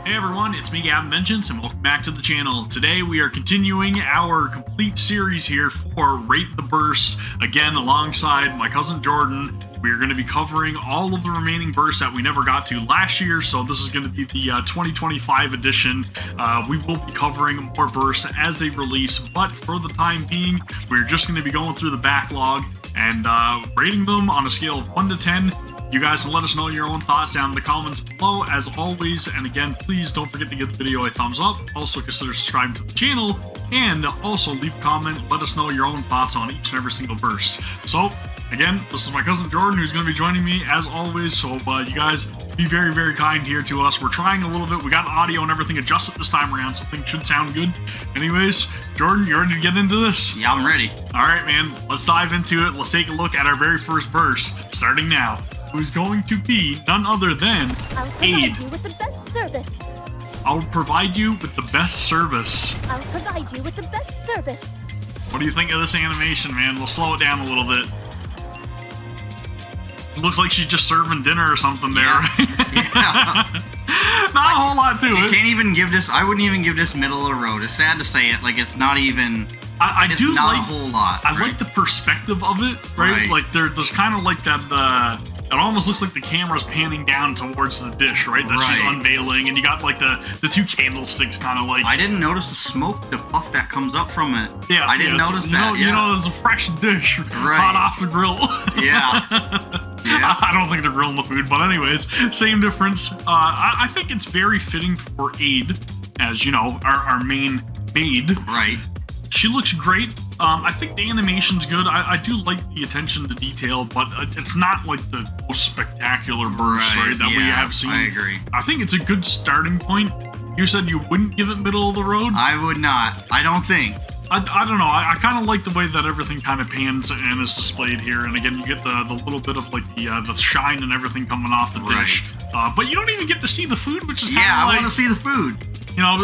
Hey everyone, it's me Gavin and welcome back to the channel. Today we are continuing our complete series here for Rate the Bursts. Again, alongside my cousin Jordan, we are going to be covering all of the remaining bursts that we never got to last year, so this is going to be the 2025 edition. We will be covering more bursts as they release, but for the time being, we're just going to be going through the backlog and rating them on a scale of 1 to 10. You guys can let us know your own thoughts down in the comments below, as always. And again, please don't forget to give the video a thumbs up. Also, consider subscribing to the channel. And also leave a comment. Let us know your own thoughts on each and every single burst. So, again, this is my cousin Jordan, who's going to be joining me, as always. So, you guys be very, very kind here to us. We're trying a little bit. We got the audio and everything adjusted this time around, so things should sound good. Anyways, Jordan, you ready to get into this? Yeah, I'm ready. All right, man. Let's dive into it. Let's take a look at our very first burst, starting now. Who's going to be none other than Aid. I'll provide you with the best service. I'll provide you with the best service. I'll provide you with the best service. What do you think of this animation, man? We'll slow it down a little bit. It looks like she's just serving dinner or something there. Yeah. Not a whole lot to You it. can't even give this. I wouldn't even give this middle of the road. It's sad to say it. Like, it's not even. It's not like a whole lot. I like the perspective of it, right? Like there's kind of like that. It almost looks like the camera's panning down towards the dish, right? That she's unveiling, and you got like the two candlesticks, kind of like. I didn't notice the smoke, the puff that comes up from it. Yeah, I didn't notice that. You know, there's a fresh dish hot off the grill. Yeah. Yeah. I don't think they're grilling the food, but anyways, same difference. I think it's very fitting for Aid, as you know, our main maid. Right. She looks great. I think the animation's good. I do like the attention to detail, but it's not like the most spectacular burst, right, that we have seen. I agree. I think it's a good starting point. You said you wouldn't give it middle of the road? I would not. I don't think. I don't know. I kind of like the way that everything kind of pans and is displayed here. And again, you get the little bit of like the shine and everything coming off the dish. But you don't even get to see the food, which is kind of I like, want to see the food. You know,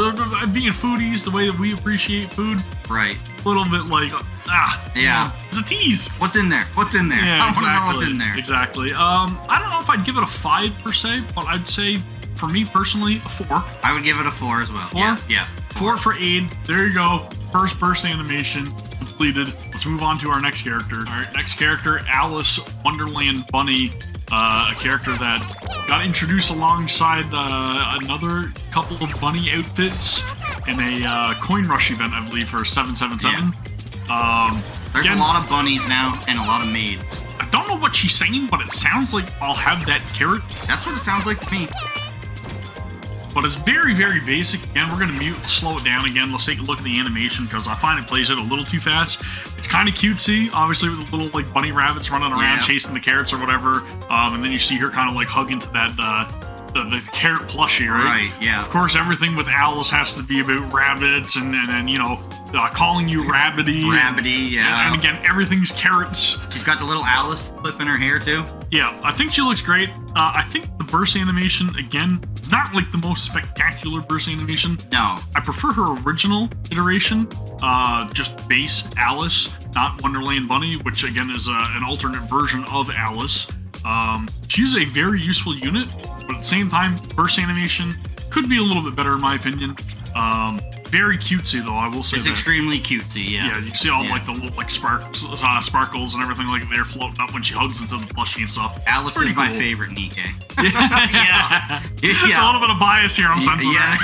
being foodies, the way that we appreciate food. Right. A little bit like, Yeah. You know, it's a tease. What's in there? What's in there? Yeah, I want to exactly. know what's in there. Exactly. I don't know if I'd give it a 5 per se, but I'd say, for me personally, a 4. I would give it a 4 as well. 4? Yeah. 4 for Aid. There you go. First burst animation completed. Let's move on to our next character. All right, next character, Alice Wonderland Bunny. A character that got introduced alongside another couple of bunny outfits in a coin rush event, I believe, for 777. Yeah. There's a lot of bunnies now and a lot of maids. I don't know what she's saying, but it sounds like I'll have that carrot. That's what it sounds like to me. But it's very, very basic. Again, we're going to mute, slow it down again. Let's take a look at the animation because I find it plays it a little too fast. It's kind of cutesy, obviously, with the little like bunny rabbits running around chasing the carrots or whatever. And then you see her kind of like hug into that the carrot plushie, right? Right, yeah. Of course, everything with Alice has to be about rabbits and you know, calling you Rabbity. Rabbity, yeah. And again, everything's carrots. She's got the little Alice clip in her hair, too. Yeah, I think she looks great. I think the burst animation, again, is not like the most spectacular burst animation. No. I prefer her original iteration, just base Alice, not Wonderland Bunny, which again is an alternate version of Alice. She's a very useful unit, but at the same time, burst animation could be a little bit better in my opinion. Very cutesy though, I will say. It's extremely cutesy, yeah. Yeah, you see all like the little like sparkles and everything like they're floating up when she hugs into the plushie and stuff. Alice is my favorite NIKKE. Yeah. A little bit of bias here, I'm sensing. Yeah.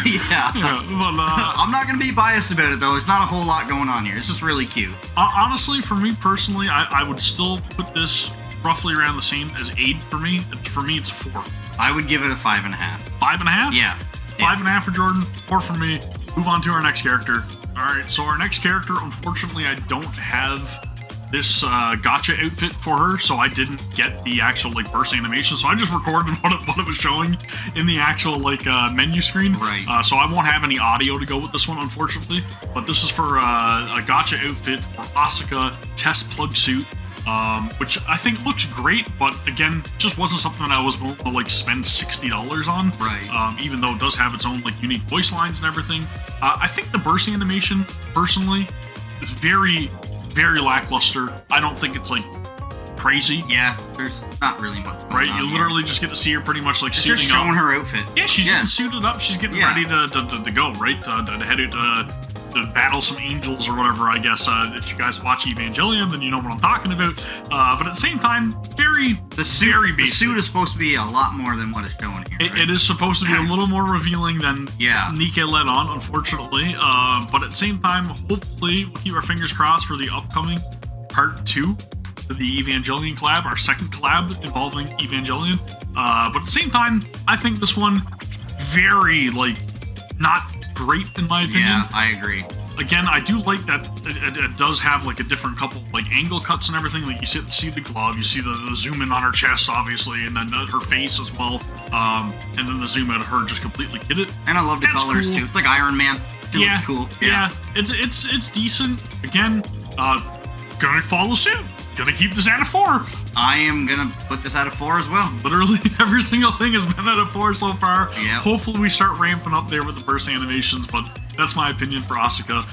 But, I'm not gonna be biased about it though. There's not a whole lot going on here. It's just really cute. Honestly, for me personally, I would still put this roughly around the same as Aid for me. For me, it's a 4. I would give it a 5.5. 5.5? Yeah. 5.5 for Jordan, 4 for me. Move on to our next character. Alright, so our next character, unfortunately, I don't have this gotcha outfit for her, so I didn't get the actual like burst animation, so I just recorded what it was showing in the actual like menu screen. Right. So I won't have any audio to go with this one, unfortunately. But this is for a gotcha outfit for Asuka Test Plug Suit. Which I think looks great, but again, just wasn't something that I was willing to like spend $60 on. Right. Even though it does have its own like unique voice lines and everything. I think the burst animation, personally, is very, very lackluster. I don't think it's like crazy. Yeah, there's not really much going Right, on you here. literally just get to see her pretty much like It's suiting just showing up. her outfit. Yeah, she's getting suited up. She's getting ready to go, right? To head out to battle some angels or whatever, I guess. If you guys watch Evangelion, then you know what I'm talking about. But at the same time, very basic. The suit is supposed to be a lot more than what is shown here. It is supposed to be a little more revealing than Yeah. NIKKE let on, unfortunately. But at the same time, hopefully, we'll keep our fingers crossed for the upcoming part 2 to the Evangelion collab, our second collab involving Evangelion. But at the same time, I think this one very, like, not great in my opinion. Yeah, I agree. Again, I do like that it does have like a different couple like angle cuts and everything. Like you see the glove, you see the zoom in on her chest, obviously, and then her face as well. And then the zoom out of her just completely get it. And I love the That's colors cool. too. It's like Iron Man. It looks cool. Yeah. It's decent. Again, gonna follow suit. Gonna keep this at a 4. I am gonna put this at a 4 as well. Literally every single thing has been at a 4 so far. Yeah. Hopefully we start ramping up there with the burst animations, but that's my opinion for Asuka.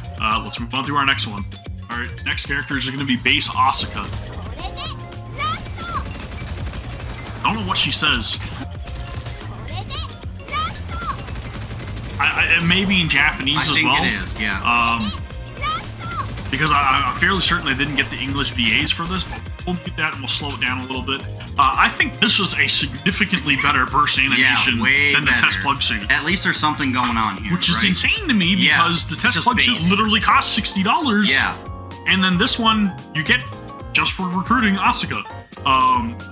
Let's move on to our next one. All right, next characters are gonna be base Asuka. I don't know what she says. It may be in Japanese as well. I think it is, yeah. Because I'm fairly certain I didn't get the English VAs for this, but we'll get that and we'll slow it down a little bit. I think this is a significantly better burst animation way than the better. test plug suit. At least there's something going on here. Which is right? insane to me because the test just plug suit base. literally costs $60. Yeah. And then this one you get just for recruiting Asuka.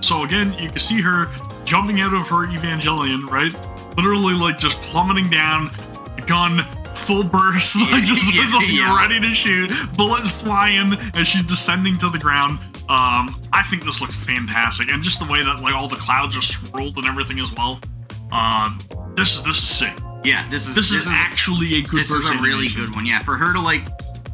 So again, you can see her jumping out of her Evangelion, right? Literally like just plummeting down, the gun, full burst, like just ready to shoot, bullets flying as she's descending to the ground. I think this looks fantastic, and just the way that like all the clouds are swirled and everything as well. This is sick. Yeah, this is actually a good burst This is a really animation. good one. Yeah, for her to like,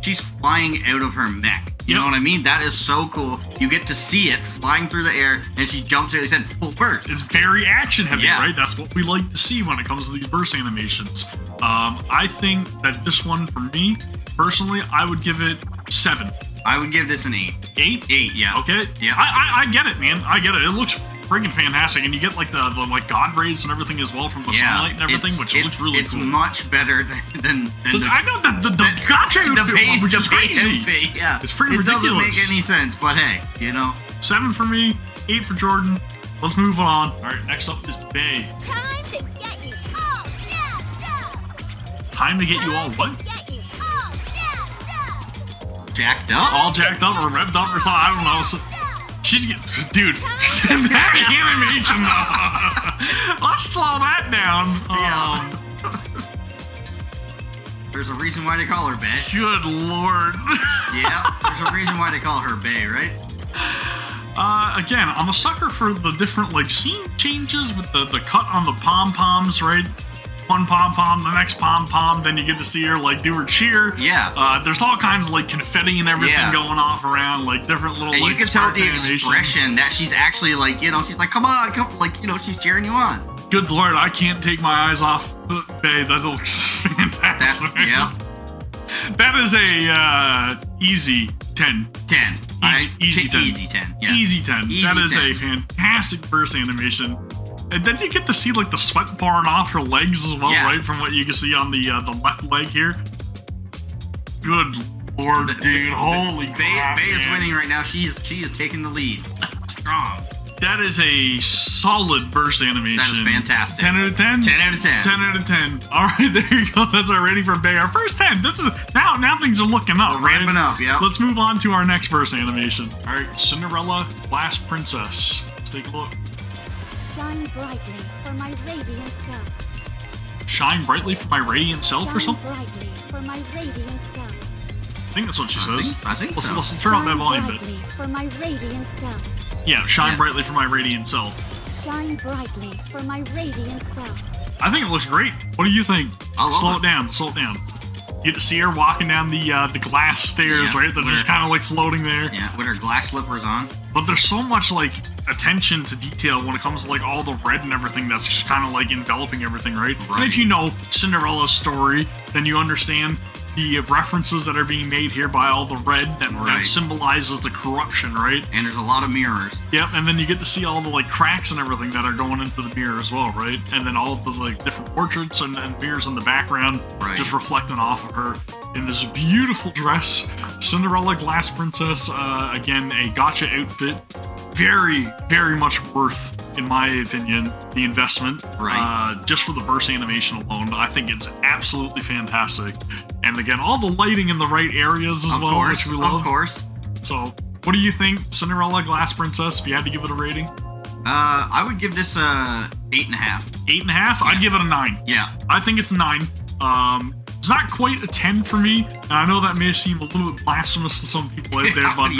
she's flying out of her mech. You Yep. know what I mean? That is so cool. You get to see it flying through the air, and she jumps out. They said full burst. It's very action heavy, Yeah. right? That's what we like to see when it comes to these burst animations. I think that this one, for me, personally, I would give it 7. I would give this an 8. 8? 8, yeah. Okay. Yeah. I get it, man. I get it. It looks friggin' fantastic, and you get like the like god rays and everything as well from the sunlight and everything, which looks really it's cool. much better than I know that the gotcha outfit one, which is crazy. Outfit, yeah. It's freaking It doesn't ridiculous. make any sense, but hey, you know. 7 for me, 8 for Jordan. Let's move on. All right, next up is Bay. Time to get you all jazzed up. Time to get you all what? Get you all jazzed up. Jacked up? All jacked up or revved up or something. I don't know. So, she's getting, dude. That animation. Let's slow that down. Yeah. There's a reason why they call her Bay. Good lord. Yeah, there's a reason why they call her Bay, right? Again, I'm a sucker for the different like scene changes with the cut on the pom poms, right? One pom pom, the next pom pom, then you get to see her like do her cheer. Yeah. There's all kinds of like confetti and everything Yeah. going off around, like different little And like you can tell spark the animations. expression that she's actually like, you know, she's like, come on, like, you know, she's cheering you on. Good lord, I can't take my eyes off Bay. That looks fantastic. Yeah. That is a easy 10. 10. Easy 10. Easy 10. Yeah. Easy 10. Easy That is 10. a fantastic burst animation. And then you get to see like the sweat pouring off her legs as well, Yeah. right? From what you can see on the left leg here. Good lord, dude! Holy crap! Bay is man. winning right now. She is taking the lead. Strong. That is a solid burst animation. That is fantastic. 10 out of 10. 10 out of 10. 10 out of 10. All right, there you go. That's our rating for Bay. Our first 10. This is now things are looking up. We're ramping right? up, yeah. Let's move on to our next burst animation. All right, Cinderella, Last Princess. Let's take a look. Shine brightly for my radiant self. Shine brightly for my radiant self or Shine something? brightly for my radiant self. I think that's what she says. I think so. Let's turn up that volume a bit. brightly for my radiant self. Yeah, shine Yeah. brightly for my radiant self. Shine brightly for my radiant self. I think it looks great. What do you think? I love Slow it. it down. Slow it down. You get to see her walking down the glass stairs, Yeah, right? That are just kind of like floating there. Yeah, with her glass slippers on. But there's so much like attention to detail when it comes to like all the red and everything that's just kind of like enveloping everything, right? And Right. if you know Cinderella's story, then you understand the references that are being made here by all the red that symbolizes the corruption, right? And there's a lot of mirrors. Yep, and then you get to see all the like cracks and everything that are going into the mirror as well, right? And then all of the like different portraits and mirrors in the background just reflecting off of her in this beautiful dress. Cinderella Glass Princess, again, a gotcha outfit. Very, very much worth, in my opinion, the investment. Just for the burst animation alone, I think it's absolutely fantastic. And again, all the lighting in the right areas as well, which we love. Of course. So, what do you think, Cinderella Glass Princess, if you had to give it a rating? I would give this a 8.5. 8.5? Yeah. I'd give it a 9. Yeah. I think it's a 9. It's not quite a 10 for me, and I know that may seem a little bit blasphemous to some people out there, but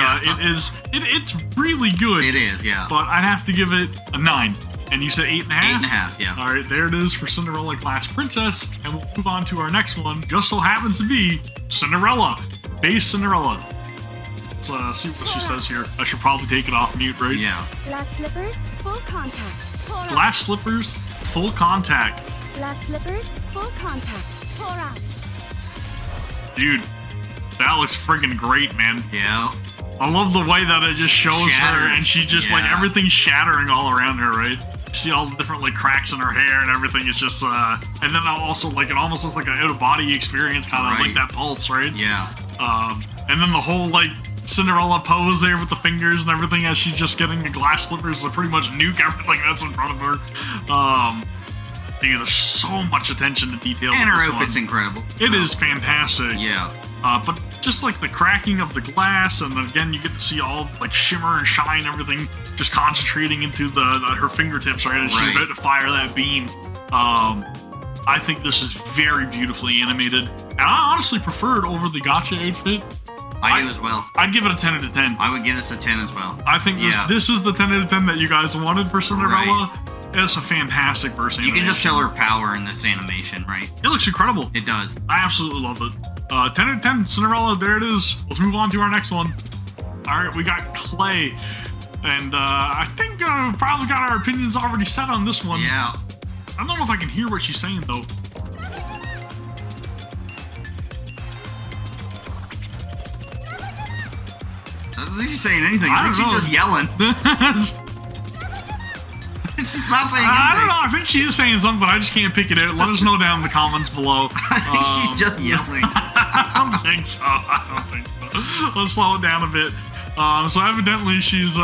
it's really good. It is, yeah. But I'd have to give it a 9. And you said 8.5? 8.5, yeah. All right, there it is for Cinderella Glass Princess, and we'll move on to our next one. Just so happens to be Cinderella, base Cinderella. Let's see what she says here. I should probably take it off mute, right? Yeah. Glass slippers, full contact. Pour Glass slippers, full contact. Glass slippers, full contact. Pour out. Dude, that looks friggin' great, man. Yeah. I love the way that it just shows her, and she just like everything's shattering all around her, right? You see all the different like cracks in her hair and everything. It's just, and then also like it almost looks like an out of body experience, kind of like that pulse, right? Yeah. And then the whole like Cinderella pose there with the fingers and everything as she's just getting the glass slippers to pretty much nuke everything that's in front of her. Dude, there's so much attention to detail. And her outfit's incredible. It is fantastic. Yeah. But just like the cracking of the glass, and then again you get to see all like shimmer and shine, everything just concentrating into her fingertips, right? As she's about to fire that beam. I think this is very beautifully animated, and I honestly prefer it over the gotcha outfit. I do as well. I'd give it a 10 out of 10. I would give this a 10 as well. I think this is the 10 out of 10 that you guys wanted for Cinderella. It's a fantastic verse animation. You can just tell her power in this animation, right? It looks incredible. It does. I absolutely love it. 10 out of 10, Cinderella, there it is. Let's move on to our next one. All right, we got Clay. And I think we probably got our opinions already set on this one. Yeah. I don't know if I can hear what she's saying, though. I don't think she's saying anything. I think she's just yelling. She's not saying anything. I don't know. I think she is saying something, but I just can't pick it out. Let us know down in the comments below. I think she's just yelling. I don't think so. Let's slow it down a bit. So evidently she's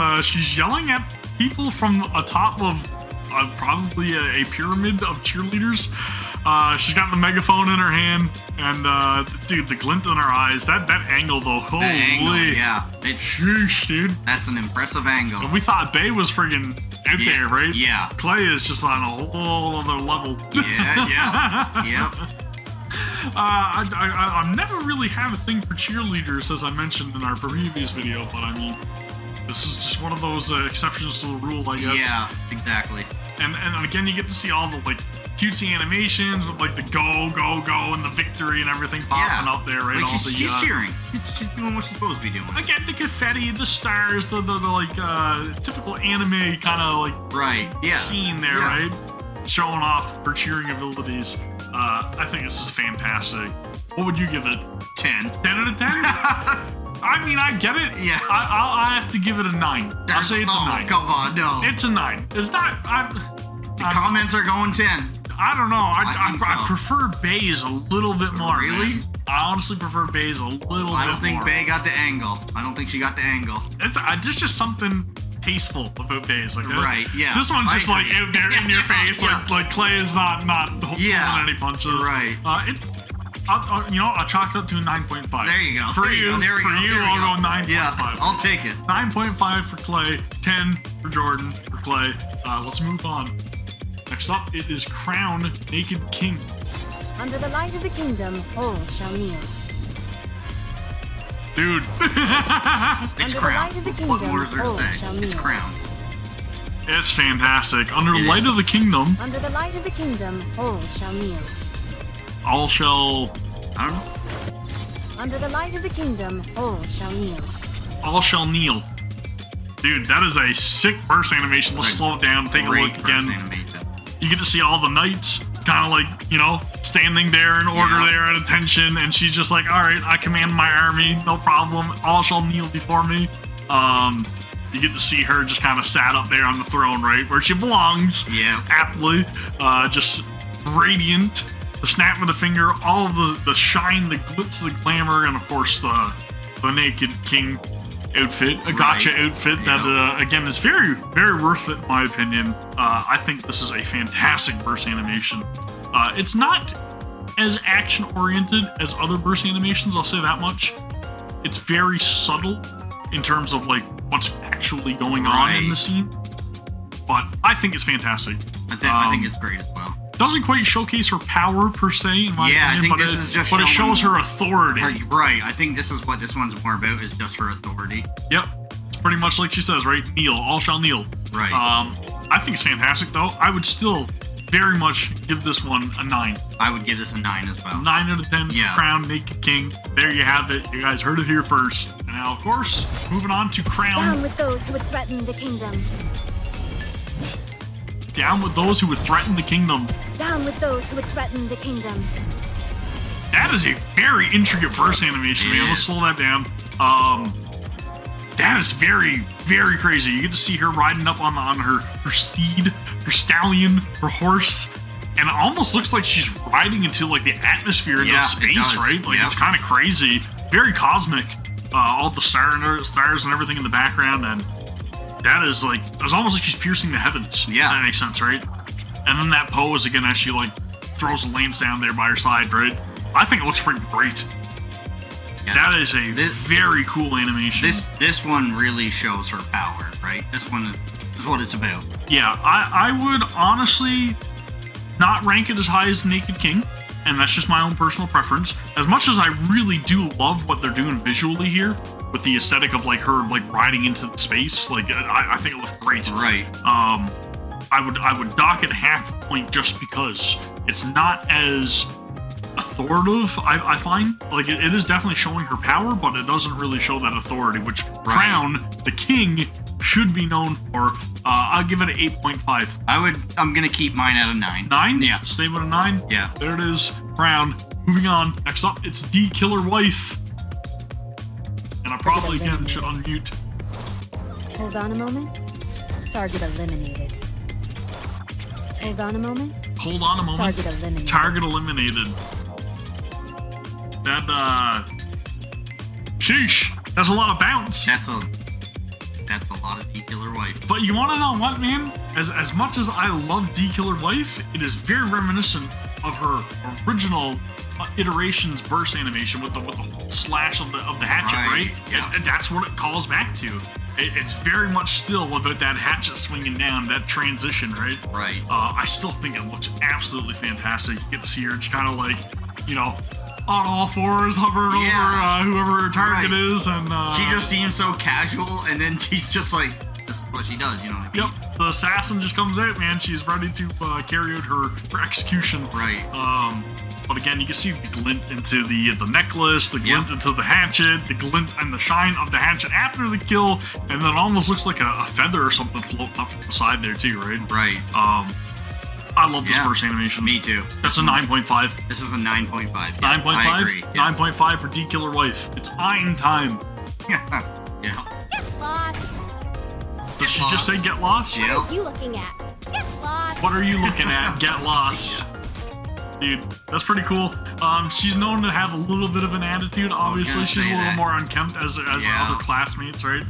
yelling at people from atop of probably a pyramid of cheerleaders. She's got the megaphone in her hand, and dude, the glint in her eyes. That angle though, holy. That angle, yeah. Sheesh, dude. That's an impressive angle. And we thought Bae was friggin' out there, right? Yeah. Clay is just on a whole other level. Yeah. Yep. I've never really had a thing for cheerleaders, as I mentioned in our previous video, but I mean, this is just one of those exceptions to the rule, I guess. Yeah, exactly. And again, you get to see all the like cutesy animations with like the go and the victory and everything popping up there, right? Like all she's cheering. She's doing what she's supposed to be doing. Again, the confetti, the stars, the like typical anime kind of like scene there, right? Showing off her cheering abilities. I think this is fantastic. What would you give it? 10. 10 out of 10? I mean, I get it. Yeah. I have to give it a 9. I'll say it's a 9. Come on, no. It's a 9. It's not. The comments are going 10. I don't know. I prefer Bae's a little bit more. Really? Man. I honestly prefer Bae's a little bit more. I don't think Bae got the angle. I don't think she got the angle. There's just something tasteful about Bae's. Like right, yeah. This one's just like out there in your face. Like Clay is not pulling any punches. Right. I'll chalk it up to a 9.5. There you go. For you, I'll go 9.5. Yeah, I'll take it. 9.5 for Clay, 10 for Jordan for Clay. Let's move on. Next up, it is Crown Naked King. Under the light of the kingdom, all shall kneel. Dude. It's Crown. What more is there to say? It's Crown. It's fantastic. Under the light of the kingdom. Under the light of the kingdom, all shall kneel. All shall... I don't know. Under the light of the kingdom, all shall kneel. All shall kneel. Dude, that is a sick burst animation. Let's slow it down, take a look again. Animation. You get to see all the knights kind of like, you know, standing there in order there at attention, and she's just like, all right, I command my army, no problem, all shall kneel before me. You get to see her just kind of sat up there on the throne, right, where she belongs. Yeah. Aptly. Just radiant. The snap of the finger, all of the shine, the glitz, the glamour, and of course the Naked King outfit, a gotcha outfit that, again, is very, very worth it in my opinion. I think this is a fantastic burst animation. It's not as action-oriented as other burst animations, I'll say that much. It's very subtle in terms of, like, what's actually going on in the scene. But I think it's fantastic. I think it's great as well. Doesn't quite showcase her power, per se, in my opinion, I think this is just but it shows her authority. Right, I think this is what this one's more about, is just her authority. Yep. It's pretty much like she says, right? Kneel. All shall kneel. Right. I think it's fantastic, though. I would still very much give this one a 9. I would give this a 9 as well. 9 out of 10 for Crown Naked King. There you have it. You guys heard it here first. And now, of course, moving on to Crown. Down with those who would threaten the kingdom. Down with those who would threaten the kingdom. Down with those who would threaten the kingdom. That is a very intricate burst animation, man. Let's slow that down. That is very, very crazy. You get to see her riding up on her steed, her stallion, her horse, and it almost looks like she's riding into like the atmosphere into space, right? Like it's kind of crazy, very cosmic. All the stars and everything in the background, and that is like, it's almost like she's piercing the heavens. Yeah, that makes sense, right? And then that pose again as she like throws the lance down there by her side, right? I think it looks freaking great. Yeah, that is a very cool animation. This one really shows her power, right? This one is what it's about. Yeah, I would honestly not rank it as high as Naked King, and that's just my own personal preference. As much as I really do love what they're doing visually here, with the aesthetic of like her like riding into the space, like I think it looks great. Right. I would dock it half a point just because it's not as authoritative. I find like it is definitely showing her power, but it doesn't really show that authority, which Crown, the king, should be known for. I'll give it an 8.5. I'm gonna keep mine at a 9. 9? Yeah. Stay with a 9? Yeah. There it is. Crown. Moving on. Next up, it's D Killer Wife. And I probably again should unmute. Hold on a moment. Target eliminated. Hold on a moment. Hold on a moment. Target eliminated. Target eliminated. That sheesh. That's a lot of bounce. That's a lot of D-Killer Wife. But you want to know what, man? As much as I love D-Killer Wife, it is very reminiscent of her original iterations burst animation with the whole slash of the hatchet, right? Yeah. And that's what it calls back to. It's very much still about that hatchet swinging down, that transition, right? Right. I still think it looks absolutely fantastic. You get to see her just kind of like, you know, on all fours, hovering over whoever her target is, and she just seems so casual, and then she's just like, this is what she does, you know what I mean? Yep, the assassin just comes out, man. She's ready to carry out her execution. Right. But again, you can see the glint into the necklace, the glint into the hatchet, the glint and the shine of the hatchet after the kill, and then it almost looks like a feather or something floating up from the side there too, right? Right. I love this first animation. Me too. That's a 9.5. This is a 9.5. 9.5? I agree. 9.5 for D-Killer Wife. It's Ein time. Yeah. Get lost. Does she just say get lost? What are you looking at? Get lost. What are you looking at? Get lost. Dude, that's pretty cool. She's known to have a little bit of an attitude. Obviously, she's a little more unkempt as her other classmates, right?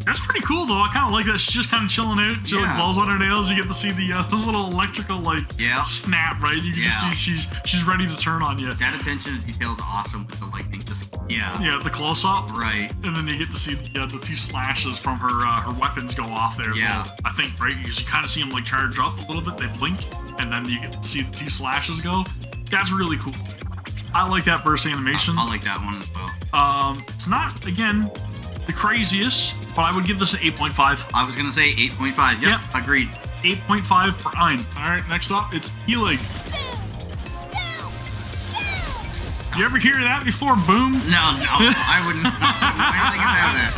That's pretty cool, though. I kind of like that. She's just kind of chilling out. She like blows on her nails. You get to see the little electrical like snap, right? You can just see she's ready to turn on you. That attention to detail is awesome with the lightning. Just the close up, right? And then you get to see the two slashes from her weapons go off there. Yeah, I think right because you kind of see them like charge up a little bit. They blink, and then you get to see the two slashes go. That's really cool. I like that burst animation. I like that one as well. It's not again the craziest, but I would give this an 8.5. I was gonna say 8.5. Yep, agreed. 8.5 for Ein. All right, next up, it's Healing. You ever hear that before? Boom? No, I wouldn't. I wouldn't know anything about it.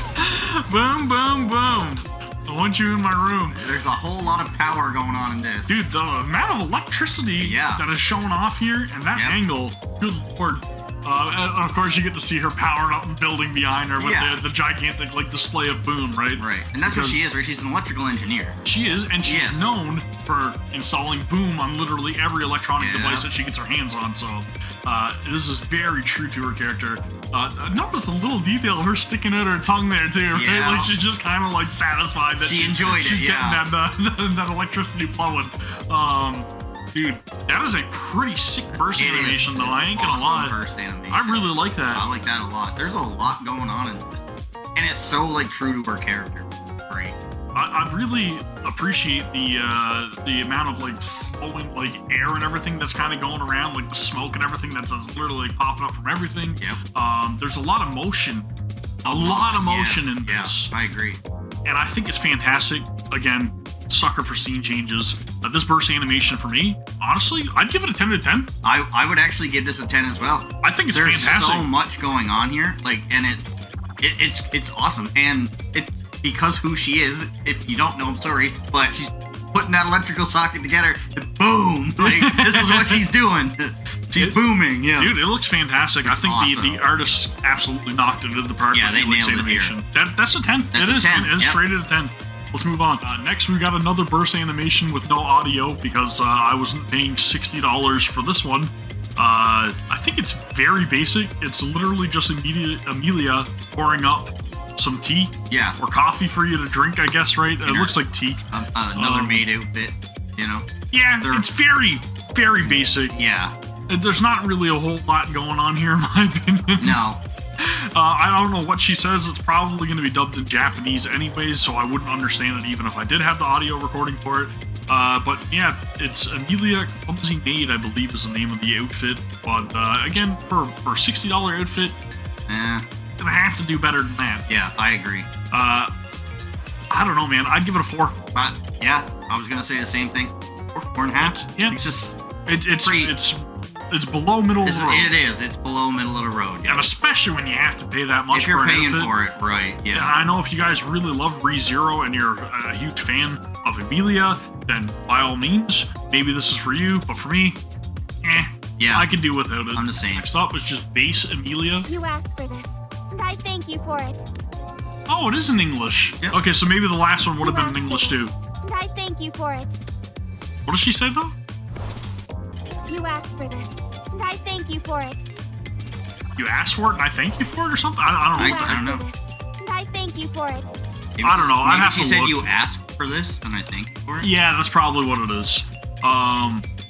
Boom, boom, boom. I want you in my room. There's a whole lot of power going on in this. Dude, the amount of electricity that is showing off here and that angle, good lord. And of course, you get to see her powering up and building behind her with the gigantic like display of boom, right? Right, and that's what she is, right? She's an electrical engineer. She is, and she's known for installing boom on literally every electronic device that she gets her hands on. So this is very true to her character. Notice the little detail of her sticking out her tongue there too. Right? Like she's just kind of like satisfied that she enjoyed she's getting that electricity flowing. Dude, that is a pretty sick burst animation, though. I ain't gonna lie. Burst animation. I really like that. I like that a lot. There's a lot going on in this, and it's so like true to her character. Great. I really appreciate the amount of like flowing like air and everything that's kind of going around, like the smoke and everything that's literally like, popping up from everything. Yep. There's a lot of motion, a lot of motion in this. I agree. And I think it's fantastic. Again, sucker for scene changes. This burst animation for me, honestly, I'd give it a 10 out of 10. I would actually give this a 10 as well. I think it's There's fantastic. so much going on here, like, and it's awesome. And it because who she is. If you don't know, I'm sorry, but she's putting that electrical socket together. And boom! Like this is what she's doing. She's booming. Yeah, dude, it looks fantastic. I think awesome. the artists absolutely knocked it into the park. Yeah, they nailed animation. it here. That's a 10. That's it is. 10. It is rated a 10. Let's move on. Next, we got another burst animation with no audio because I wasn't paying $60 for this one. I think it's very basic. It's literally just Amelia pouring up some tea, or coffee for you to drink, I guess, right? It looks like tea. Another maid outfit, you know. Yeah, it's very, very basic. Yeah. There's not really a whole lot going on here, in my opinion. No. I don't know what she says. It's probably going to be dubbed in Japanese anyways, so I wouldn't understand it even if I did have the audio recording for it. But yeah, it's Amelia Clumsy Maid, I believe is the name of the outfit. But again, for a $60 outfit, gonna have to do better than that. Yeah, I agree. I don't know, man. I'd give it a 4. Yeah, I was gonna say the same thing. 4.5. Yeah, it's just it's below middle of the road. It is. It's below middle of the road. Yeah. And especially when you have to pay that much if you're for an paying outfit. for it, right? Yeah. And I know if you guys really love ReZero and you're a huge fan of Amelia, then by all means, maybe this is for you. But for me, yeah, I could do without it. I'm the same. Next up was just base Amelia. You asked for this, and I thank you for it. Oh, it is in English. Yep. Okay, so maybe the last one would have been in English too. And I thank you for it. What does she say though? You asked for this, and I thank you for it. You asked for it and I thank you for it or something? I don't know. I don't know. And I thank you for it. Maybe I don't know. I'd have to She said look. you asked for this, and I thank you for it. Yeah, that's probably what it is.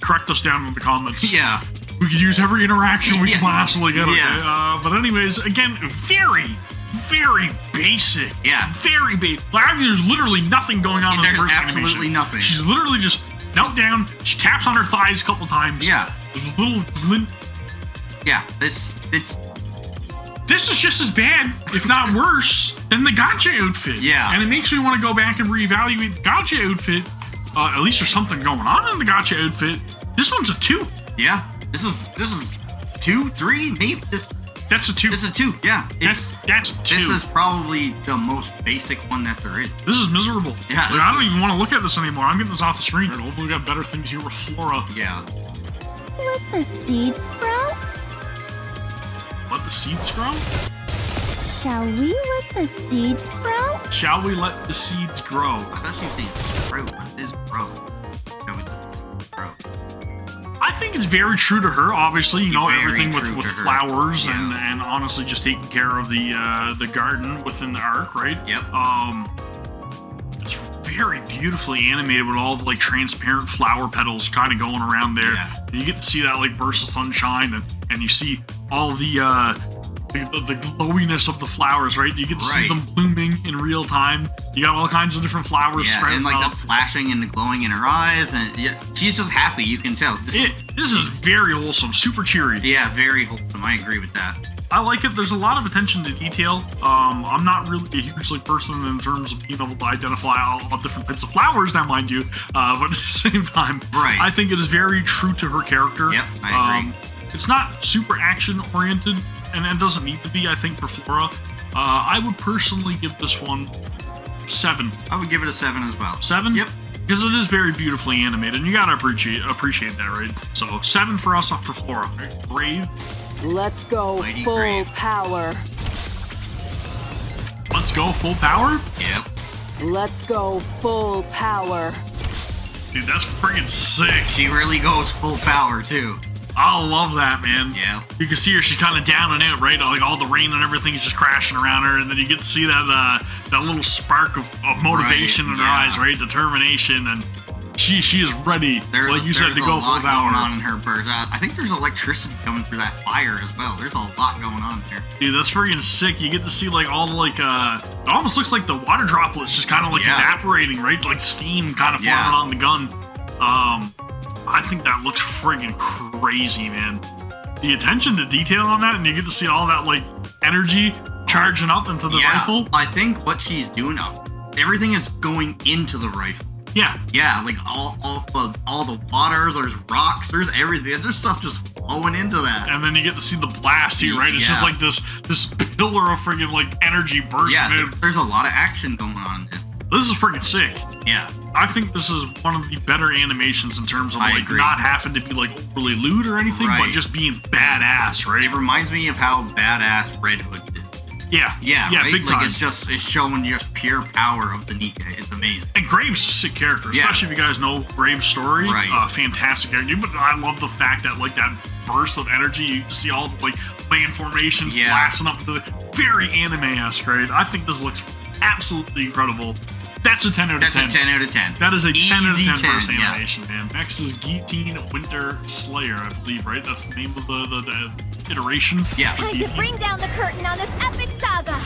Correct us down in the comments. Yeah. We could use every interaction we can possibly get, okay? Yes. But anyways, again, very, very basic. Yeah. Very basic. Like, I mean, there's literally nothing going on in the There's first absolutely animation. nothing. She's literally just knelt down, she taps on her thighs a couple times. Yeah. There's a little glint. Yeah. This This is just as bad, if not worse, than the gotcha outfit. Yeah. And it makes me want to go back and reevaluate the gotcha outfit. At least there's something going on in the gotcha outfit. This one's a 2. Yeah. This is 2, 3, maybe. That's a 2. This is a 2. Yeah. That's a 2. This is probably the most basic one that there is. This is miserable. Yeah, Like, I don't even want to look at this anymore. I'm getting this off the screen. Hopefully we got better things here with Flora. Yeah. Let the seeds sprout? Let the seeds grow? Shall we let the seeds sprout? Shall we let the seeds grow? I thought she was saying sprout. What is grow? Shall we let this grow? I think it's very true to her, obviously, you know, Very everything true with to her. flowers Yeah. and honestly just taking care of the garden within the arc, right? Yep. It's very beautifully animated with all the like transparent flower petals kind of going around there. Yeah. And you get to see that like burst of sunshine and you see all the glowiness of the flowers, right? You get to see Right. them blooming in real time. You got all kinds of different flowers Yeah, sprouting and like up. the flashing and the glowing in her eyes, and yeah, she's just happy. You can tell. This is very wholesome, super cheery. Yeah, very wholesome. I agree with that. I like it. There's a lot of attention to detail. I'm not really a huge like person in terms of being able to identify all different types of flowers now, mind you. But at the same time, Right. I think it is very true to her character. Yep, I agree. It's not super action oriented, and it doesn't need to be. I think for Flora, I would personally give this one 7. I would give it a 7 as well. 7? Yep. Because it is very beautifully animated, and you gotta appreciate that, right? So 7 for us, for Flora. Right? Brave. Let's go Mighty full brave. power. Let's go full power? Yep. Let's go full power. Dude, that's freaking sick. She really goes full power too. I love that, man. Yeah. You can see her, she's kind of down and out, right? Like all the rain and everything is just crashing around her, and then you get to see that that little spark of motivation in her yeah. eyes, right? Determination, and she is ready, like you said, to There's go a full lot going power. on in her burst. I think there's electricity coming through that fire as well. There's a lot going on here. Dude, that's freaking sick. You get to see like all the like it almost looks like the water droplets just kind of like Yeah. evaporating, right? Like steam kind of forming Yeah. on the gun. I think that looks friggin' crazy, man. The attention to detail on that, and you get to see all that like energy charging up into the rifle. I think what she's doing everything is going into the rifle. Yeah, Yeah, like all the water, there's rocks, there's everything. There's stuff just flowing into that. and then you get to see the blast here, right? It's just Yeah. like this pillar of friggin' like energy bursting Yeah, in. there's a lot of action going on in this. This is friggin' sick. Yeah. I think this is one of the better animations in terms of I like agree. not having to be like overly lewd or anything, but Right. just being badass, right? It reminds me of how badass Red Hood is. Yeah, Yeah, right? big like time. it's showing just pure power of the NIKKE. It's amazing. And Graves is a sick character, Yeah. especially if you guys know Graves' story. Right. Fantastic character. But I love the fact that like that burst of energy, you see all the like land formations Yeah. blasting up to the very anime-esque, right? I think this looks absolutely incredible. That's a 10 out of That's 10. a 10 out of 10. That is a 10 out of Easy 10 burst 10, yeah. animation, man. Next is Guillotine Winter Slayer, I believe, right? That's the name of the iteration. Yeah. for Time to Guillotine. bring down the curtain on this epic saga.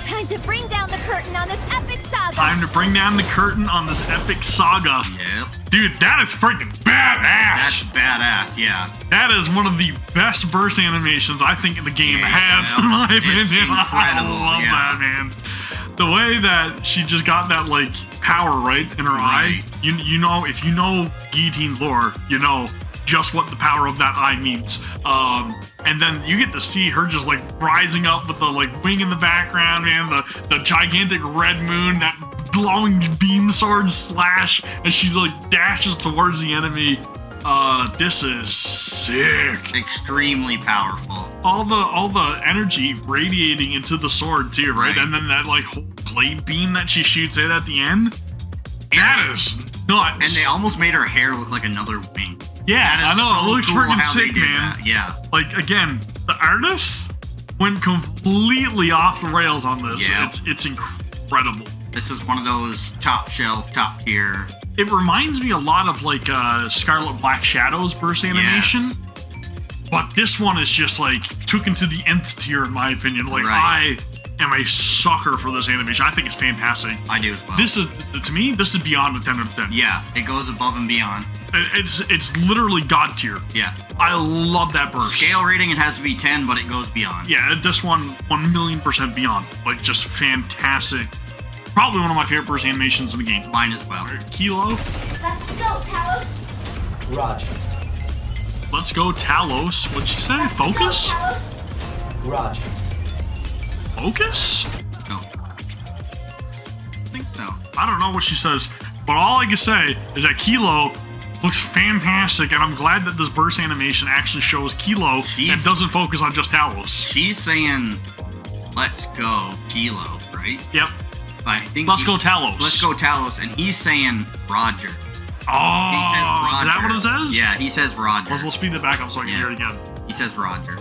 Time to bring down the curtain on this epic saga. Time to bring down the curtain on this epic saga. Yep. Dude, that is freaking That's badass. badass, yeah. That is one of the best burst animations I think the game Yeah, has, yeah. in my It's opinion. incredible, I love yeah. that, man. The way that she just got that like power right in her eye, Right. you know, if you know Guillotine lore, you know just what the power of that eye means. And then you get to see her just like rising up with the like wing in the background, man, the gigantic red moon, that glowing beam sword slash as she like dashes towards the enemy. This is sick. Extremely powerful. All the energy radiating into the sword too, right? Right. And then that like whole blade beam that she shoots out at the end. That is nuts. And they almost made her hair look like another wing. yeah, That I is know, so it looks cool freaking how they sick, did man. that. Yeah. Like again, the artist went completely off the rails on this. Yeah. It's incredible. This is one of those top shelf, top tier. It reminds me a lot of like Scarlet Black Shadow's burst animation. But this one is just like taken to the nth tier in my opinion. Like Right. I am a sucker for this animation. I think it's fantastic. I do as well. This is, to me, this is beyond a 10 out of 10. Yeah, it goes above and beyond. It's literally God tier. Yeah. I love that burst. Scale rating, it has to be 10, but it goes beyond. Yeah, this one, 1,000,000% beyond. Like, just fantastic. Probably one of my favorite burst animations in the game. Mine as well. Kilo, Let's go, Talos. Roger. let's go Talos. What'd she say? Focus? Go, Talos. Roger. Focus? No. I think so. I don't know what she says, but all I can say is that Kilo looks fantastic, and I'm glad that this burst animation actually shows Kilo and doesn't focus on just Talos. She's saying, let's go, Kilo, right? Yep. I think Let's go Talos. Let's go Talos, and he's saying Roger. Oh, He says Roger. is that what it says? Yeah, he says Roger. Let's speed it back up so I can Yeah. hear it again. He says Roger.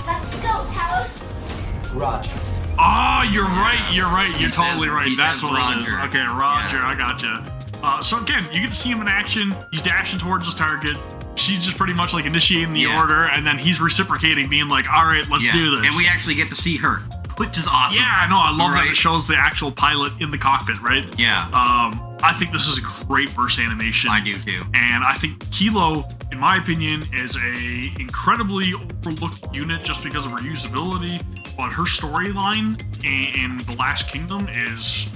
Let's go, Talos. Roger. Oh, you're right. You're right. You're He totally says- right. he That's says what it is. Roger. Okay, Roger. Yeah. I gotcha. So again, you get to see him in action. He's dashing towards his target. She's just pretty much like initiating the Yeah. order, and then he's reciprocating, being like, "All right, let's Yeah. do this." And we actually get to see her, which is awesome. Yeah, I know. I love that Right. it shows the actual pilot in the cockpit, right? Yeah, I think this is a great burst animation. I do too. And I think Kilo, in my opinion, is a incredibly overlooked unit just because of her usability. But her storyline in The Last Kingdom is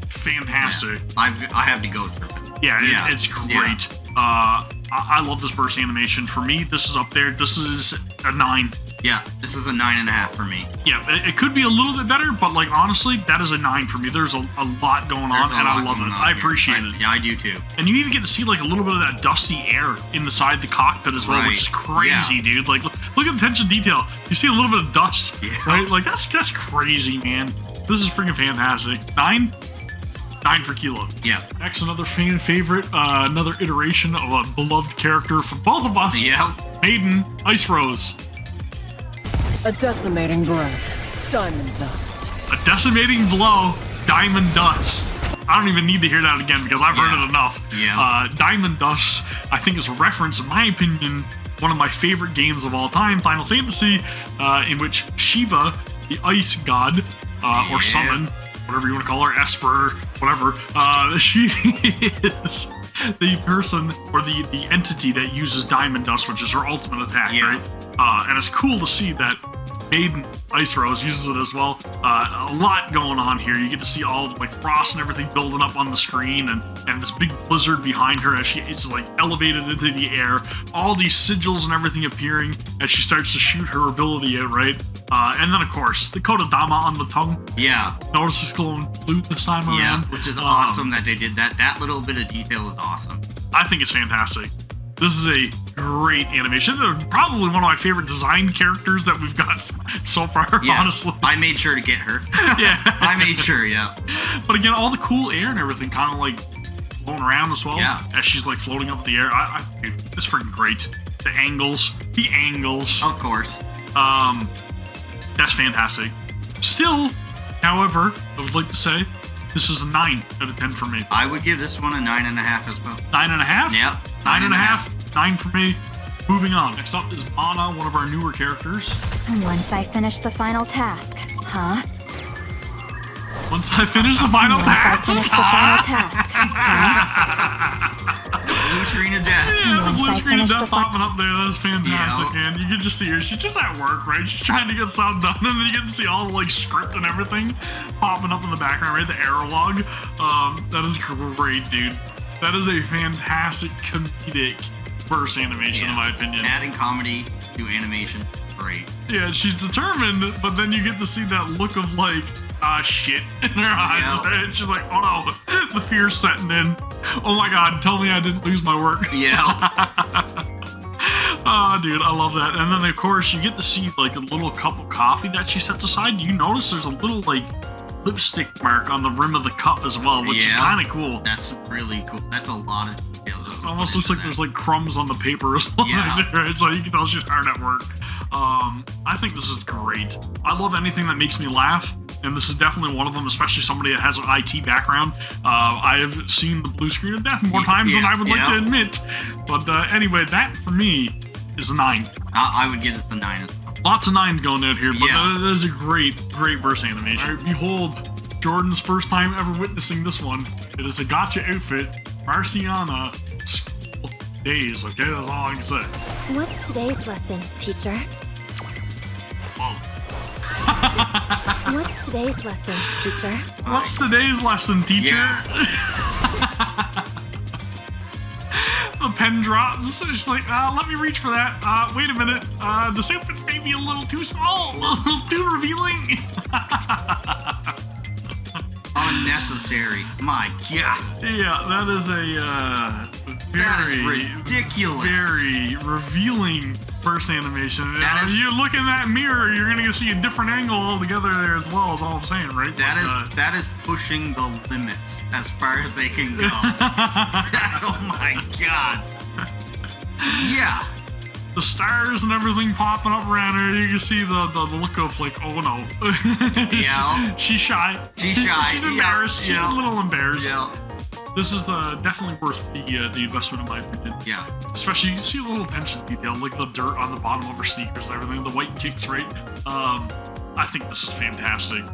fantastic. Yeah. I have to go through it. Yeah, Yeah. it's Yeah. great. I love this burst animation. For me, this is up there. This is a 9. Yeah, this is a 9.5 for me. Yeah, it could be a little bit better, but like honestly, that is a 9 for me. There's a lot going on, and I love it. I appreciate it. Yeah, I do too. And you even get to see like a little bit of that dusty air inside the cockpit as well, which is crazy, dude. Like, look at the attention to detail. You see a little bit of dust, right? Like that's crazy, man. This is freaking fantastic. 9 for Kilo. Yeah. Next, another fan favorite, another iteration of a beloved character for both of us. Yeah. Maiden, Ice Rose. A decimating breath. Diamond dust. A decimating blow, diamond dust. I don't even need to hear that again because I've heard it enough. Yeah. Diamond dust, I think, is a reference, in my opinion, one of my favorite games of all time, Final Fantasy, in which Shiva, the ice god, or summon, whatever you want to call her, Esper, whatever, she is the person or the entity that uses diamond dust, which is her ultimate attack, right? And it's cool to see that Maiden Ice Rose uses it as well. A lot going on here. You get to see all the like frost and everything building up on the screen, and this big blizzard behind her as she is like elevated into the air. All these sigils and everything appearing as she starts to shoot her ability out, right? And then of course the Kodadama on the tongue. Yeah. Notice it's glowing blue this time around. Yeah, which is awesome that they did that. That little bit of detail is awesome. I think it's fantastic. This is a great animation. They're probably one of my favorite design characters that we've got so far, honestly. I made sure to get her. Yeah. I made sure, yeah. But again, all the cool air and everything kind of like blowing around as well. Yeah. As she's like floating up in the air. I think it's freaking great. The angles. Of course. That's fantastic. Still, however, I would like to say this is a 9 out of 10 for me. I would give this one a 9.5 as well. 9.5? Yep. 9.5. 9 for me. Moving on. Next up is Mana, one of our newer characters. Once I finish the final task, huh? Once I finish the final task. Once I finish the final task, Blue screen of death. Yeah, the blue Once I screen of finish the death popping up there. That's fantastic, Yeah. man. You can just see her. She's just at work, right? She's trying to get something done, and then you get to see all the like script and everything popping up in the background, right? The error log. That is great, dude. That is a fantastic comedic verse animation, in my opinion. Adding comedy to animation, great. Yeah, she's determined, but then you get to see that look of like, shit in her eyes, right? She's like, oh no, the fear's setting in. Oh my god, tell me I didn't lose my work. Yeah. Oh, dude, I love that. And then, of course, you get to see like a little cup of coffee that she sets aside. You notice there's a little like lipstick mark on the rim of the cup as well, which is kind of cool. That's really cool. That's a lot of details. It almost looks like there's like crumbs on the paper as well. Yeah. Right? So you can tell she's hard at work. I think this is great. I love anything that makes me laugh, and this is definitely one of them, especially somebody that has an IT background. I have seen the blue screen of death more times than I would like to admit. But anyway, that for me is a 9. I would give this a 9 as well. Lots of 9s going out here, but that is a great verse animation. All right, behold, Jordan's first time ever witnessing this one. It is a gotcha outfit, Marciana School Days. Okay, that's all I can say. What's today's lesson, teacher? Whoa. What's today's lesson, teacher? What's today's lesson, teacher? Yeah. The pen drops. She's like, let me reach for that. Wait a minute. This outfit's maybe a little too small, a little too revealing. Unnecessary. My God. Yeah, that is a That is very, ridiculous. very revealing first animation. That is- you look in that mirror, you're gonna see a different angle altogether there as well. Is all I'm saying, right? That is pushing the limits as far as they can go. Oh my God. Yeah. The stars and everything popping up around her. You can see the look of like, oh no. Yeah. She's shy. She's shy. She's embarrassed. She's a little embarrassed. Yeah. This is definitely worth the investment in my opinion. Yeah. Especially you can see a little attention to detail, like the dirt on the bottom of her sneakers and everything, the white kicks, right? I think this is fantastic.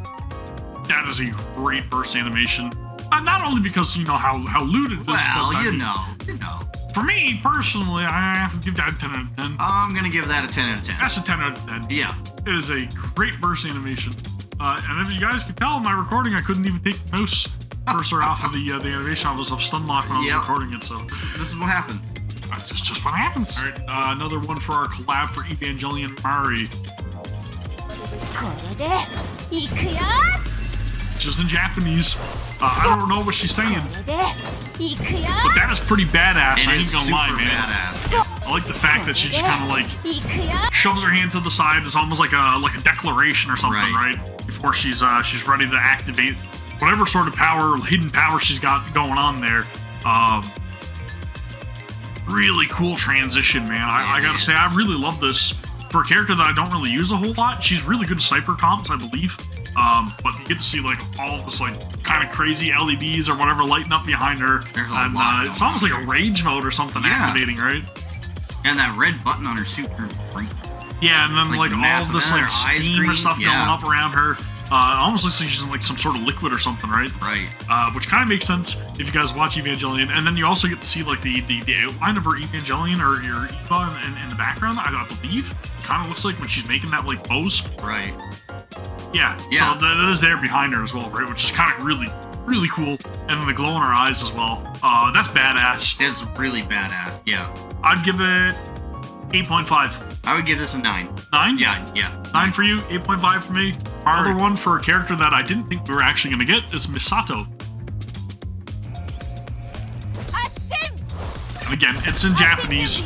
That is a great burst animation. Not only because you know how looted this is, Well, but you know. for me personally, I have to give that a 10 out of 10. I'm gonna give that a 10 out of 10. That's a 10 out of 10. Yeah. It is a great burst animation. And if you guys could tell in my recording, I couldn't even take the mouse cursor off of the animation. I was off stun lock when I was recording it, so This is what happened. That's just what happens. All right, another one for our collab for Evangelion Mari. これで行くよ Just in Japanese. I don't know what she's saying, これで行くよ but that is pretty badass. It I is ain't gonna lie, super man. badass. I like the fact that she just kind of like 行くよ shoves her hand to the side. It's almost like a declaration or something, Right. right? Before she's ready to activate whatever sort of power, hidden power she's got going on there. Really cool transition, man. I gotta say, I really love this. For a character that I don't really use a whole lot, she's really good sniper comps, I believe. But you get to see like all of this like kind of crazy LEDs or whatever lighting up behind her. There's a and lot it's going almost on like a there. rage mode or something Yeah. activating, right? And that red button on her suit, great. Yeah, and then Like like all massive, of this and like her eyes steam or green, stuff yeah. going up around her. It almost looks like she's in like some sort of liquid or something, right? Right. Which kind of makes sense if you guys watch Evangelion. And then you also get to see like the outline of her Evangelion or your Eva in the background, I believe. Kind of looks like when she's making that like pose. Right. Yeah, Yeah. so that is there behind her as well, right? Which is kind of really, really cool. And then the glow in her eyes as well. That's badass. It's really badass. Yeah. I'd give it 8.5. I would give this a 9. 9? Yeah. 9 for you, 8.5 for me. Our other one for a character that I didn't think we were actually going to get is Misato. And again, it's in Japanese.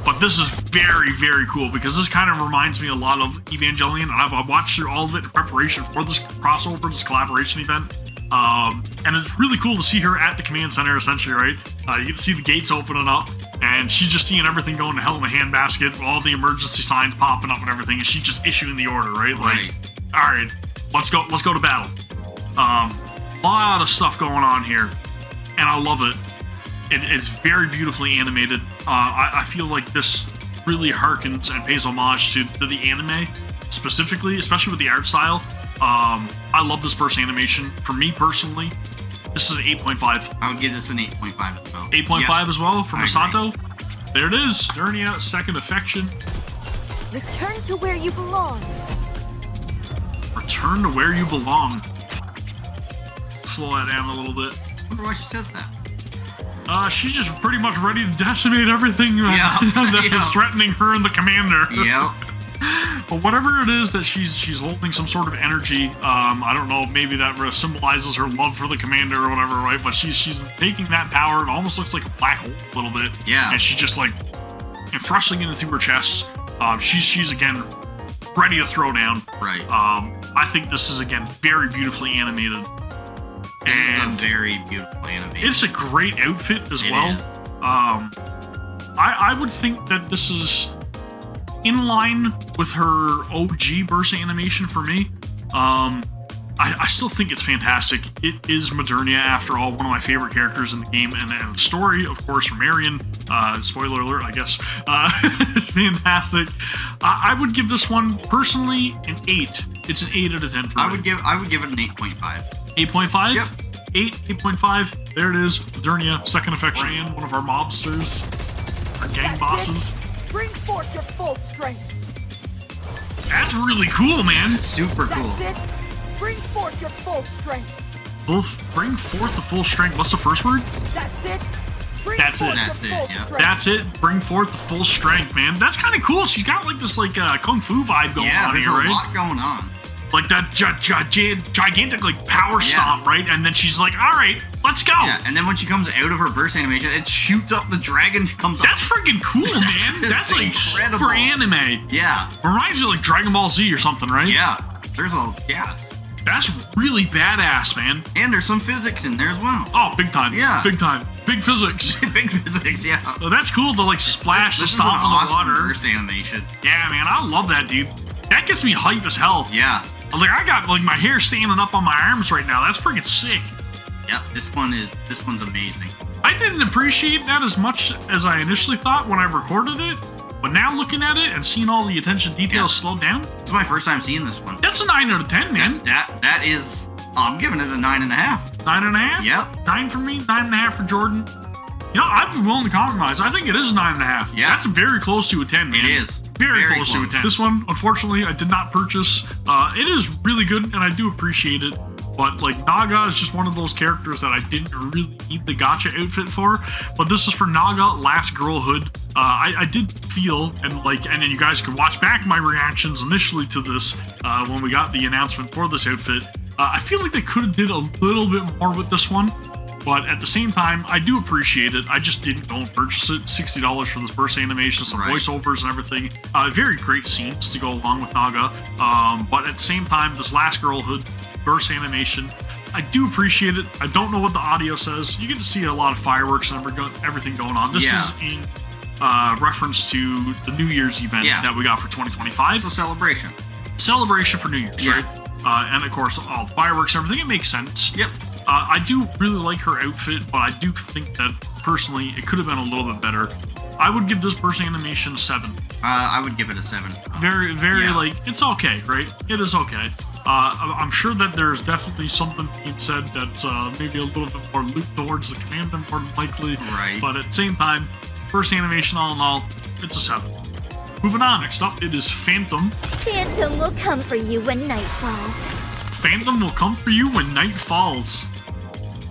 But this is very, very cool because this kind of reminds me a lot of Evangelion. And I've watched through all of it in preparation for this crossover, this collaboration event. And it's really cool to see her at the command center, essentially, right? You get to see the gates opening up, and she's just seeing everything going to hell in a handbasket, all the emergency signs popping up and everything, and she's just issuing the order, right? Like, Right. all right, let's go to battle. Lot of stuff going on here, and I love it. It's very beautifully animated. I feel like this really harkens and pays homage to the anime specifically, especially with the art style. I love this burst animation. For me personally, this is an 8.5. I would give this an 8.5 as well. 8.5 as well for I Misato. There it is. Durnia, second affection. Return to where you belong. Return to where you belong. Slow that down a little bit. I wonder why she says that. She's just pretty much ready to decimate everything Yeah, that yeah. is threatening her and the commander. Yep. But whatever it is that she's holding some sort of energy, I don't know, maybe that symbolizes her love for the commander or whatever, right? But she's taking that power. It almost looks like a black hole a little bit. Yeah. And she's just like thrusting it through her chest. She's again ready to throw down. Right. I think this is again very beautifully animated. And It's a very beautiful animation. it's a great outfit as It well. is. I would think that this is in line with her OG burst animation for me. I still think it's fantastic. It is Modernia, after all, one of my favorite characters in the game, and the story, of course, from Marion. Spoiler alert, I guess. Fantastic. I would give this one personally an 8. It's an 8 out of 10 for me. I would give it an 8.5. 8.5? Yep. 8.5. There it is. Modernia, second affection, one of our mobsters, our gang bosses. Bring forth your full strength. That's really cool, man. Super cool. That's it. Bring forth your full strength. Bring forth the full strength. What's the first word? That's it. Bring That's it. forth your That's it, full yeah. strength. That's it. Bring forth the full strength, man. That's kind of cool. She's got like this kung fu vibe going Yeah, on there's here, a right? lot going on. Like that gigantic like power stomp, right? And then she's like, "All right, let's go." Yeah, and then when she comes out of her burst animation, it shoots up the dragon. Comes up. That's freaking cool, man. It's That's like incredible. super anime. Yeah, Reminds you of like Dragon Ball Z or something, right? yeah. That's really badass, man. And there's some physics in there as well. Oh, big time. Yeah. Big time. Big physics. Big physics, yeah. Well, that's cool to like splash This the is an stomp in the awesome water. burst animation. Yeah, man, I love that, dude. That gets me hype as hell. Yeah, Like I got like my hair standing up on my arms right now. That's freaking sick. yeah. This one's amazing. I didn't appreciate that as much as I initially thought when I recorded it, but now looking at it and seeing all the attention details Yeah. slowed down, This is my first time seeing this one. that's a 9 out of 10, man. That is. I'm giving it a 9.5. 9.5? Yep. 9 for me, 9.5 for Jordan. You know, I'd be willing to compromise. I think it is a 9.5. Yeah. That's very close to a 10, man. It is. Very, Very close to a close. 10. This one, unfortunately, I did not purchase. It is really good, and I do appreciate it. But like Naga is just one of those characters that I didn't really need the gotcha outfit for. But this is for Naga Last Girlhood. I did feel and then you guys could watch back my reactions initially to this when we got the announcement for this outfit. I feel like they could have did a little bit more with this one. But at the same time, I do appreciate it. I just didn't go and purchase it. $60 for this burst animation, some voiceovers and everything. Very great scenes to go along with Naga. But at the same time, this Last Girlhood burst animation, I do appreciate it. I don't know what the audio says. You get to see a lot of fireworks and everything going on. This is in reference to the New Year's event that we got for 2025. It's a celebration. Celebration for New Year's, right? And of course, all the fireworks and everything. It makes sense. Yep. I do really like her outfit, but I do think that, personally, it could have been a little bit better. I would give this burst animation 7. I would give it a 7. Very, like, it's okay, right? It is okay. I'm sure that there's definitely something being said that's maybe a little bit more looped towards the commander, more than likely. Right. But at the same time, burst animation all in all, it's a 7. Moving on, next up, it is Phantom. Phantom will come for you when night falls. Phantom will come for you when night falls.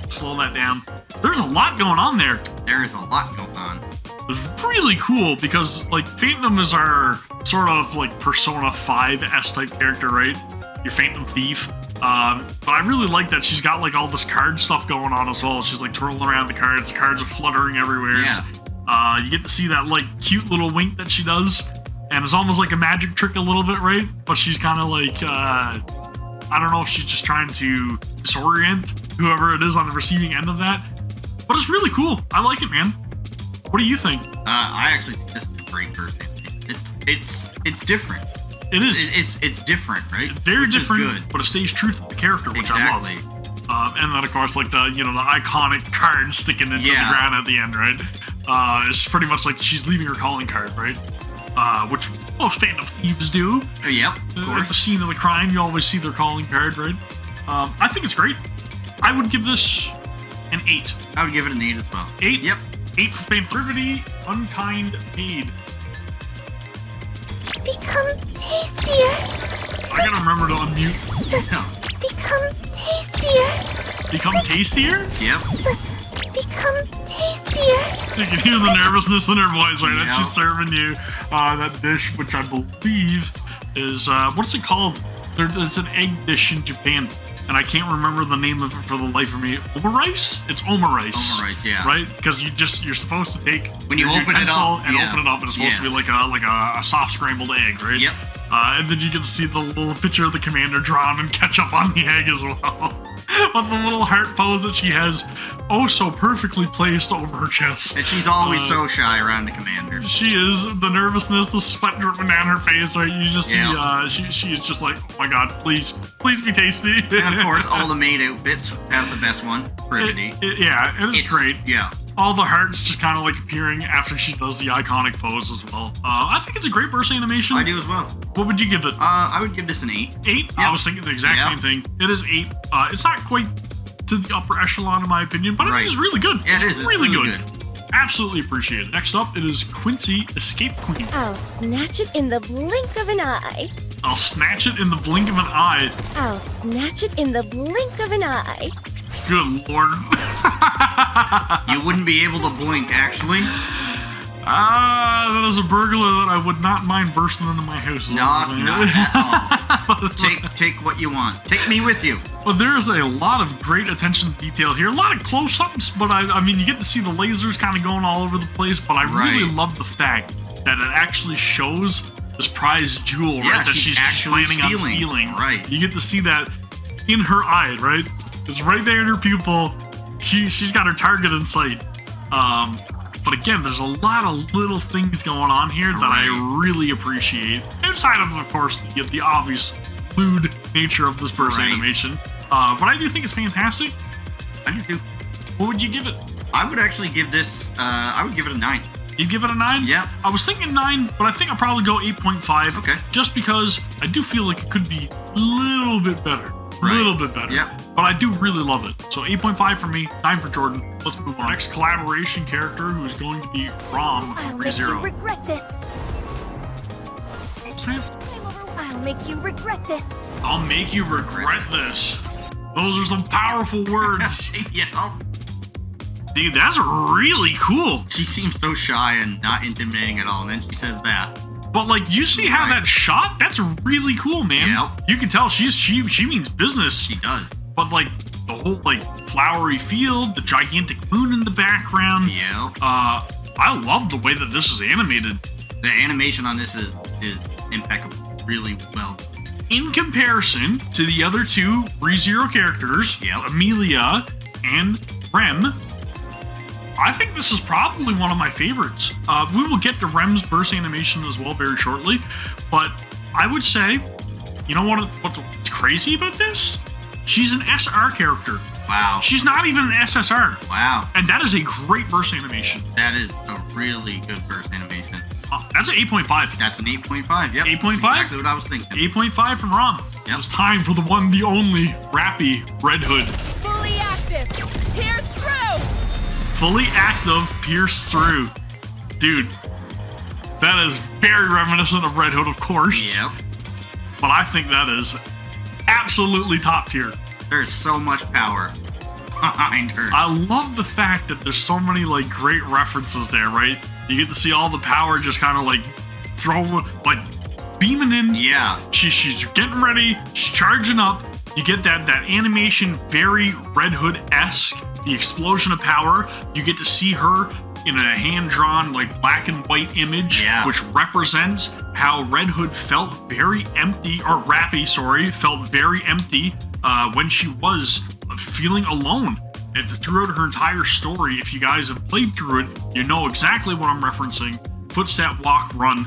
Slow that down. There's a lot going on there. There is a lot going on. It's really cool because, like, Phantom is our sort of, like, Persona 5 S-type character, right? Your Phantom Thief. But I really like that she's got, like, all this card stuff going on as well. She's, like, twirling around the cards are fluttering everywhere. Yeah. You get to see that, like, cute little wink that she does. And it's almost like a magic trick a little bit, right? But she's kind of like, I don't know if she's just trying to disorient whoever it is on the receiving end of that. But it's really cool. I like it, man. What do you think? I actually think this is a great first animation. It's different. It is. It's different, right? Very which different, is good. but it stays true to the character, which I love. And then, of course, like the iconic card sticking into the ground at the end, right? It's pretty much like she's leaving her calling card, right? Which most Phantom Thieves do. Yep, of course. At the scene of the crime, you always see their calling card, right? I think it's great. I would give this an 8. I would give it an 8 as well. 8? Yep. 8 for Phantom Unkind Maid. Become tastier. I gotta remember to unmute. Become tastier. Become tastier? Yep. Become tastier. You can hear the nervousness in her voice, right? Yeah. That she's serving you that dish, which I believe is, what's it called? It's an egg dish in Japan, and I can't remember the name of it for the life of me. Omarice? It's omarice. Omarice, yeah. Right? Because you're supposed to take when you your open it up and open it up, and it's supposed to be like a soft scrambled egg, right? Yep. And then you get to see the little picture of the commander drawn and ketchup on the egg as well. But the little heart pose that she has so perfectly placed over her chest. And she's always so shy around the commander. She is. The nervousness, the sweat dripping down her face, right? You just see, she is just like, oh my god, please be tasty. And of course, all the maid outfits has the best one, Brevity. It's great. Yeah. All the hearts just kind of like appearing after she does the iconic pose as well. I think it's a great burst animation. I do as well. What would you give it? I would give this an 8. 8? Yep. I was thinking the exact same thing. It is 8. It's not quite to the upper echelon in my opinion, but I think it's really good. Yeah, it's really good. Absolutely appreciate it. Next up, it is Quincy, Escape Queen. I'll snatch it in the blink of an eye. I'll snatch it in the blink of an eye. I'll snatch it in the blink of an eye. Good lord. You wouldn't be able to blink, actually. That is a burglar that I would not mind bursting into my house. Not at all. Take what you want. Take me with you. But there's a lot of great attention to detail here. A lot of close-ups, but I mean, you get to see the lasers kind of going all over the place, but I really love the fact that it actually shows this prized jewel, right, that she's planning on stealing. Right. You get to see that in her eye, right? It's right there in her pupil. She's got her target in sight. But again, there's a lot of little things going on here that I really appreciate. Outside of course, the obvious lewd nature of this burst animation. But I do think it's fantastic. I do too. What would you give it? I would actually give this, I would give it a 9. You'd give it a 9? Yeah. I was thinking 9, but I think I'll probably go 8.5. Okay. Just because I do feel like it could be a little bit better. A little bit better. Yep. But I do really love it. So 8.5 for me, 9 for Jordan. Let's move on. Next collaboration character who is going to be Rom I'll from make you ReZero. regret this. What was that? I'll make you regret this. I'll make you regret this. Those are some powerful words. Yeah. Dude, that's really cool. She seems so shy and not intimidating at all, and then she says that. But like, you see how Right. that shot? That's really cool, man. Yep. You can tell she means business. She does. But like the whole like flowery field, the gigantic moon in the background. Yep. I love the way that this is animated. The animation on this is impeccable. Really well. In comparison to the other two ReZero characters, Yep. Amelia and Rem, I think this is probably one of my favorites. We will get to Rem's burst animation as well very shortly, but I would say, you know what's crazy about this? She's an SR character. Wow. She's not even an SSR, Wow. and that is a great burst animation. That is a really good burst animation. That's an 8.5. That's an 8.5. Yep. 8.5? That's exactly what I was thinking. 8.5 from Rom. Yep. It's time for the one, the only, Rappy Red Hood. Fully active. Pierce through. Fully active, pierce through. Dude, that is very reminiscent of Red Hood, of course. Yep. But I think that is absolutely top tier. There's so much power behind her. I love the fact that there's so many like great references there, right? You get to see all the power just kind of like beaming in. Yeah. She's getting ready. She's charging up. You get that animation, very Red Hood-esque. The explosion of power. You get to see her in a hand-drawn, like black and white image, Yeah. which represents how Red Hood felt very empty, or Rappy, sorry, felt very empty when she was feeling alone. And throughout her entire story, if you guys have played through it, you know exactly what I'm referencing. Footstep, walk, run.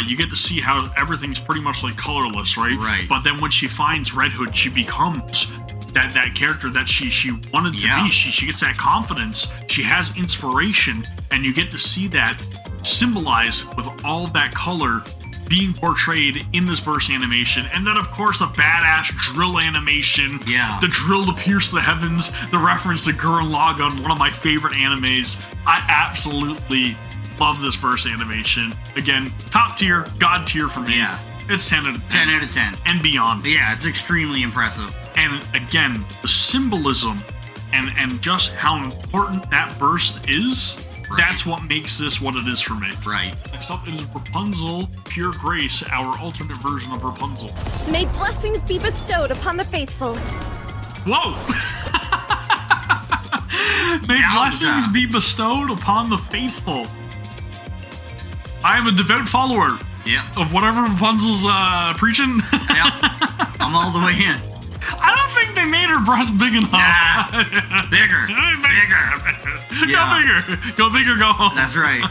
You get to see how everything's pretty much like colorless, right? Right. But then when she finds Red Hood, she becomes that character that she wanted to Yeah. be. She gets that confidence. She has inspiration, and you get to see that symbolized with all that color being portrayed in this burst animation. And then, of course, a badass drill animation. Yeah. The drill to pierce the heavens. The reference to Gurren Lagann, one of my favorite animes. I absolutely love this burst animation. Again, top tier, god tier for me. Yeah. It's 10 out of 10. 10 out of 10. And beyond. Yeah, it's extremely impressive. And again, the symbolism and just how important that burst is, Right. that's what makes this what it is for me. Right. Next up is Rapunzel, Pure Grace, our alternate version of Rapunzel. May blessings be bestowed upon the faithful. Whoa! May Yowza. blessings be bestowed upon the faithful. I am a devout follower Yeah. of whatever Rapunzel's preaching. Yep. I'm all the way in. I don't think they made her breast big enough. Nah. Bigger. Bigger. Go Yeah. bigger. Go bigger, go home. That's right.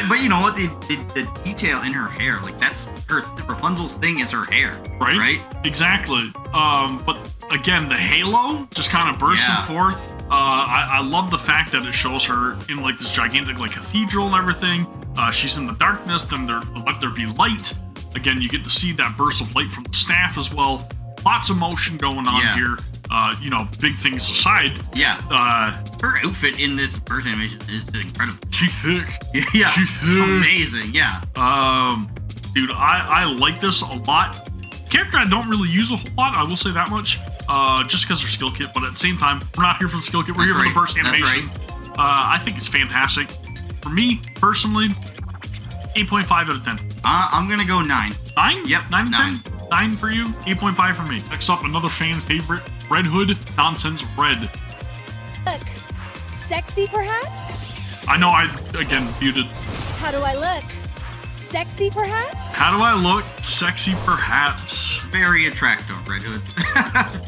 But you know what? The detail in her hair, like that's her Rapunzel's thing is her hair. Right? Right? Exactly. But again, the halo just kind of bursting Yeah. forth. I love the fact that it shows her in like this gigantic like cathedral and everything. She's in the darkness, then let there be light. Again, you get to see that burst of light from the staff as well. Lots of motion going on Yeah. here. Big things aside. Yeah. Uh, Her outfit in this burst animation is incredible. she's thick. Yeah. She's It's thick. amazing. Yeah. Dude, I like this a lot. Character I don't really use a whole lot, I will say that much. Just because they're skill kit, but at the same time, we're not here for the skill kit, we're That's here for the right. burst That's animation. I think it's fantastic. For me, personally, 8.5 out of 10. I'm gonna go 9. 9? Yep, 9 out of 9. 10? 9 for you, 8.5 for me. Next up, another fan favorite, Red Hood Nonsense Red. Look, sexy perhaps? I know I, again, muted. How do I look? Sexy perhaps? How do I look? Sexy perhaps. Very attractive, Red Hood.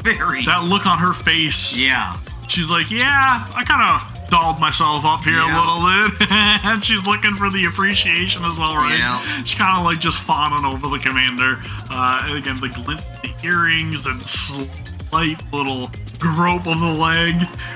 Very. That look on her face. Yeah. She's like, yeah, I kind of dolled myself up here Yeah. a little bit. And she's looking for the appreciation as well, right? Yeah. She's kind of like just fawning over the commander. And again, the glint, the earrings, the slight little grope of the leg.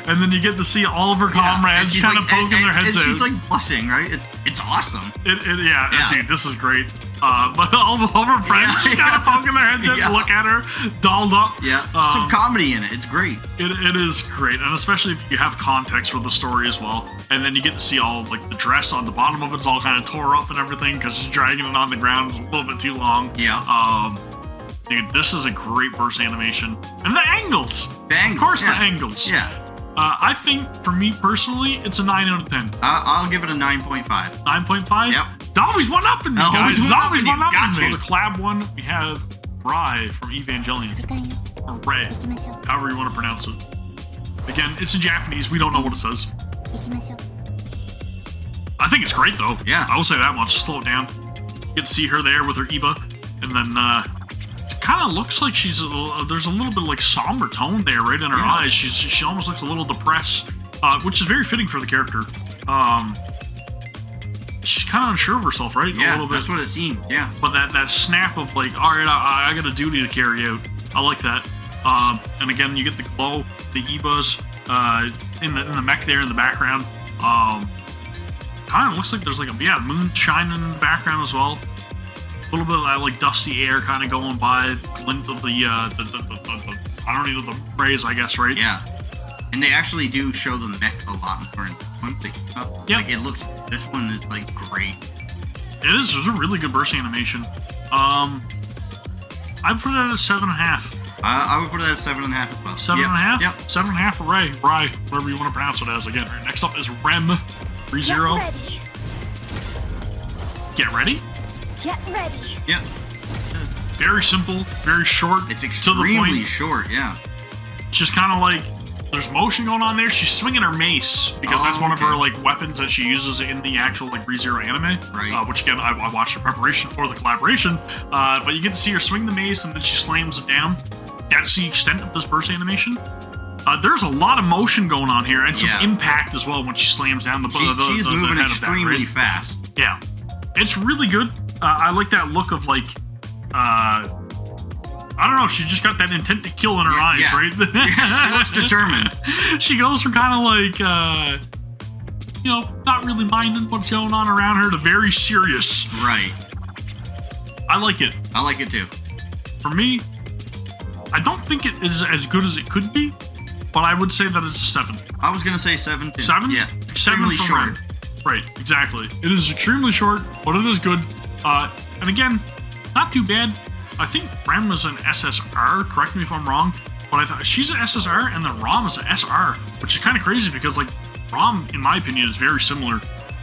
And then you get to see all of her comrades she's kind of like- poking their heads and out. she's like blushing, right? It's awesome. Yeah, Yeah. dude, this is great. But all of her friends Yeah, just kind of poking their heads out Yeah. to look at her, dolled up. Yeah. Some comedy in it. It's great. It is great, and especially if you have context for the story as well. And then you get to see all of like the dress on the bottom of it's all kind of tore up and everything because she's dragging it on the ground. It's a little bit too long. Yeah. Dude, this is a great burst animation. And the angles! Of course, the angles. Yeah. I think, for me personally, it's a 9 out of 10. I'll give it a 9.5. 9.5? Yep. It's always one up in me, guys. It's always one up Got in me. to. The collab one, we have Rye from Evangelion. Or Ray, however you want to pronounce it. Again, it's in Japanese. We don't know what it says. I think it's great, though. Yeah. I will say that much. Slow it down. You get to see her there with her Eva. And then, it kind of looks like she's there's a little bit of like somber tone there right in her eyes. She almost looks a little depressed, which is very fitting for the character. She's kind of unsure of herself, right? Yeah, a little bit. that's what it seemed. Yeah. But that snap of like, all right, I got a duty to carry out. I like that. And again, you get the glow, the Evas in the mech there in the background. Kind of looks like there's like a moon shining in the background as well. A little bit of that like dusty air kind of going by, the glint of the I don't know, the rays, I guess, right? Yeah. And they actually do show the mech a lot more in this one. Yeah. Like this one is like great. It is. It's a really good burst animation. I put it at a 7.5. I would put it at 7.5 as well. 7.5? Yep. 7.5 for Ray. Rye, whatever you want to pronounce it as. Again, right, next up is Rem 3-0. Get ready. Get ready? Get ready. Yep. Very simple, very short. It's to the extremely point. short, yeah. It's just kind of like there's motion going on there. She's swinging her mace because that's one of her like weapons that she uses in the actual like ReZero anime. Right. Which again, I watched in preparation for the collaboration. But you get to see her swing the mace and then she slams it down. That's the extent of this burst animation. There's a lot of motion going on here and some impact as well when she slams down the She's moving head extremely of that, right? fast. Yeah, it's really good. I like that look of like, I don't know. She just got that intent to kill in her eyes, right? Yeah, she looks determined. She goes from kind of like, not really minding what's going on around her to very serious. Right. I like it. I like it too. For me, I don't think it is as good as it could be, but I would say that it's a 7. I was gonna say 7 too. 7? Yeah. 7 Extremely from short. Rem. Right, exactly. It is extremely short, but it is good. And again, not too bad. I think Rem is an SSR, correct me if I'm wrong, but I thought she's an SSR and then Rom is an SR, which is kind of crazy because like Rom, in my opinion, is very similar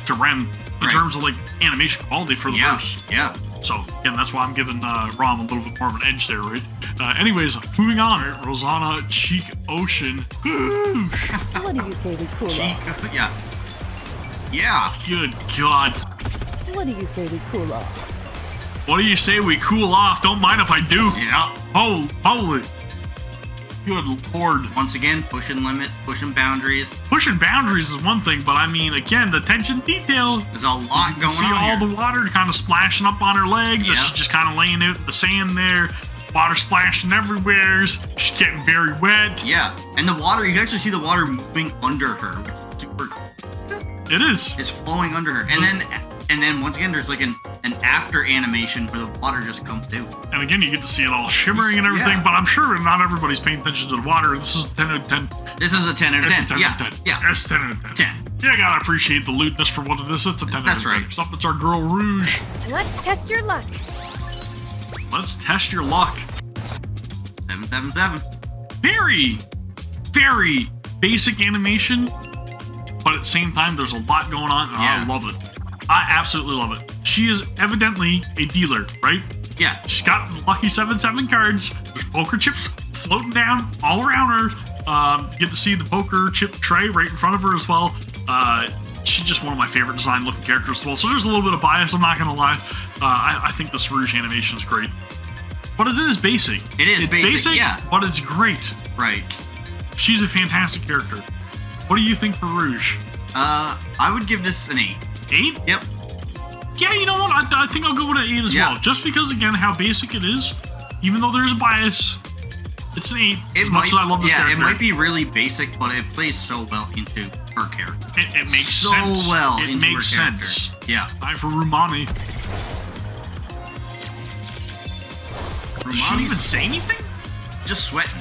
to Rem in terms of like animation quality for the burst. Yeah. So again, that's why I'm giving Rom a little bit more of an edge there, right? Anyways, moving on, Rosanna Cheek Ocean. What do you say we cool off? Yeah. Yeah. Good God. What do you say we cool off? What do you say we cool off? Don't mind if I do. Yeah. Oh, holy. Good Lord. Once again, pushing limits, pushing boundaries. Pushing boundaries is one thing, but I mean, again, the attention to detail. There's a lot You going see on all here. the water kind of splashing up on her legs as she's just kind of laying out in the sand there. Water splashing everywhere. She's getting very wet. Yeah, and the water, you can actually see the water moving under her, which is super cool. It is. It's flowing under her. And then once again, there's like an after animation where the water just comes through. And again, you get to see it all shimmering and everything, Yeah. but I'm sure not everybody's paying attention to the water. This is a 10 out of 10. This is a 10 out of 10. It's a 10 Yeah, out of 10. yeah. It's a 10 out of 10. 10. You gotta appreciate the lewdness for what it is. It's a 10 That's out of 10. right. So it's our girl Rouge. Let's test your luck. Let's test your luck. 777. Very, very basic animation, but at the same time, there's a lot going on, and I love it. I absolutely love it. She is evidently a dealer, right? Yeah. She's got lucky 7/7 cards. There's poker chips floating down all around her. You get to see the poker chip tray right in front of her as well. She's just one of my favorite design looking characters as well. So there's a little bit of bias, I'm not going to lie. I think this Rouge animation is great. But it is basic. It's basic, yeah. But it's great. Right. She's a fantastic character. What do you think for Rouge? I would give this an 8. 8? Yep. Yeah, you know what? I think I'll go with an 8 as well. Just because, again, how basic it is, even though there's a bias, it's an 8. As much as I love this character. It might be really basic, but it plays so well into her character. It makes so sense. well It into makes her character. sense. Yeah. Time for Rumani. Did she even say anything? Just sweating.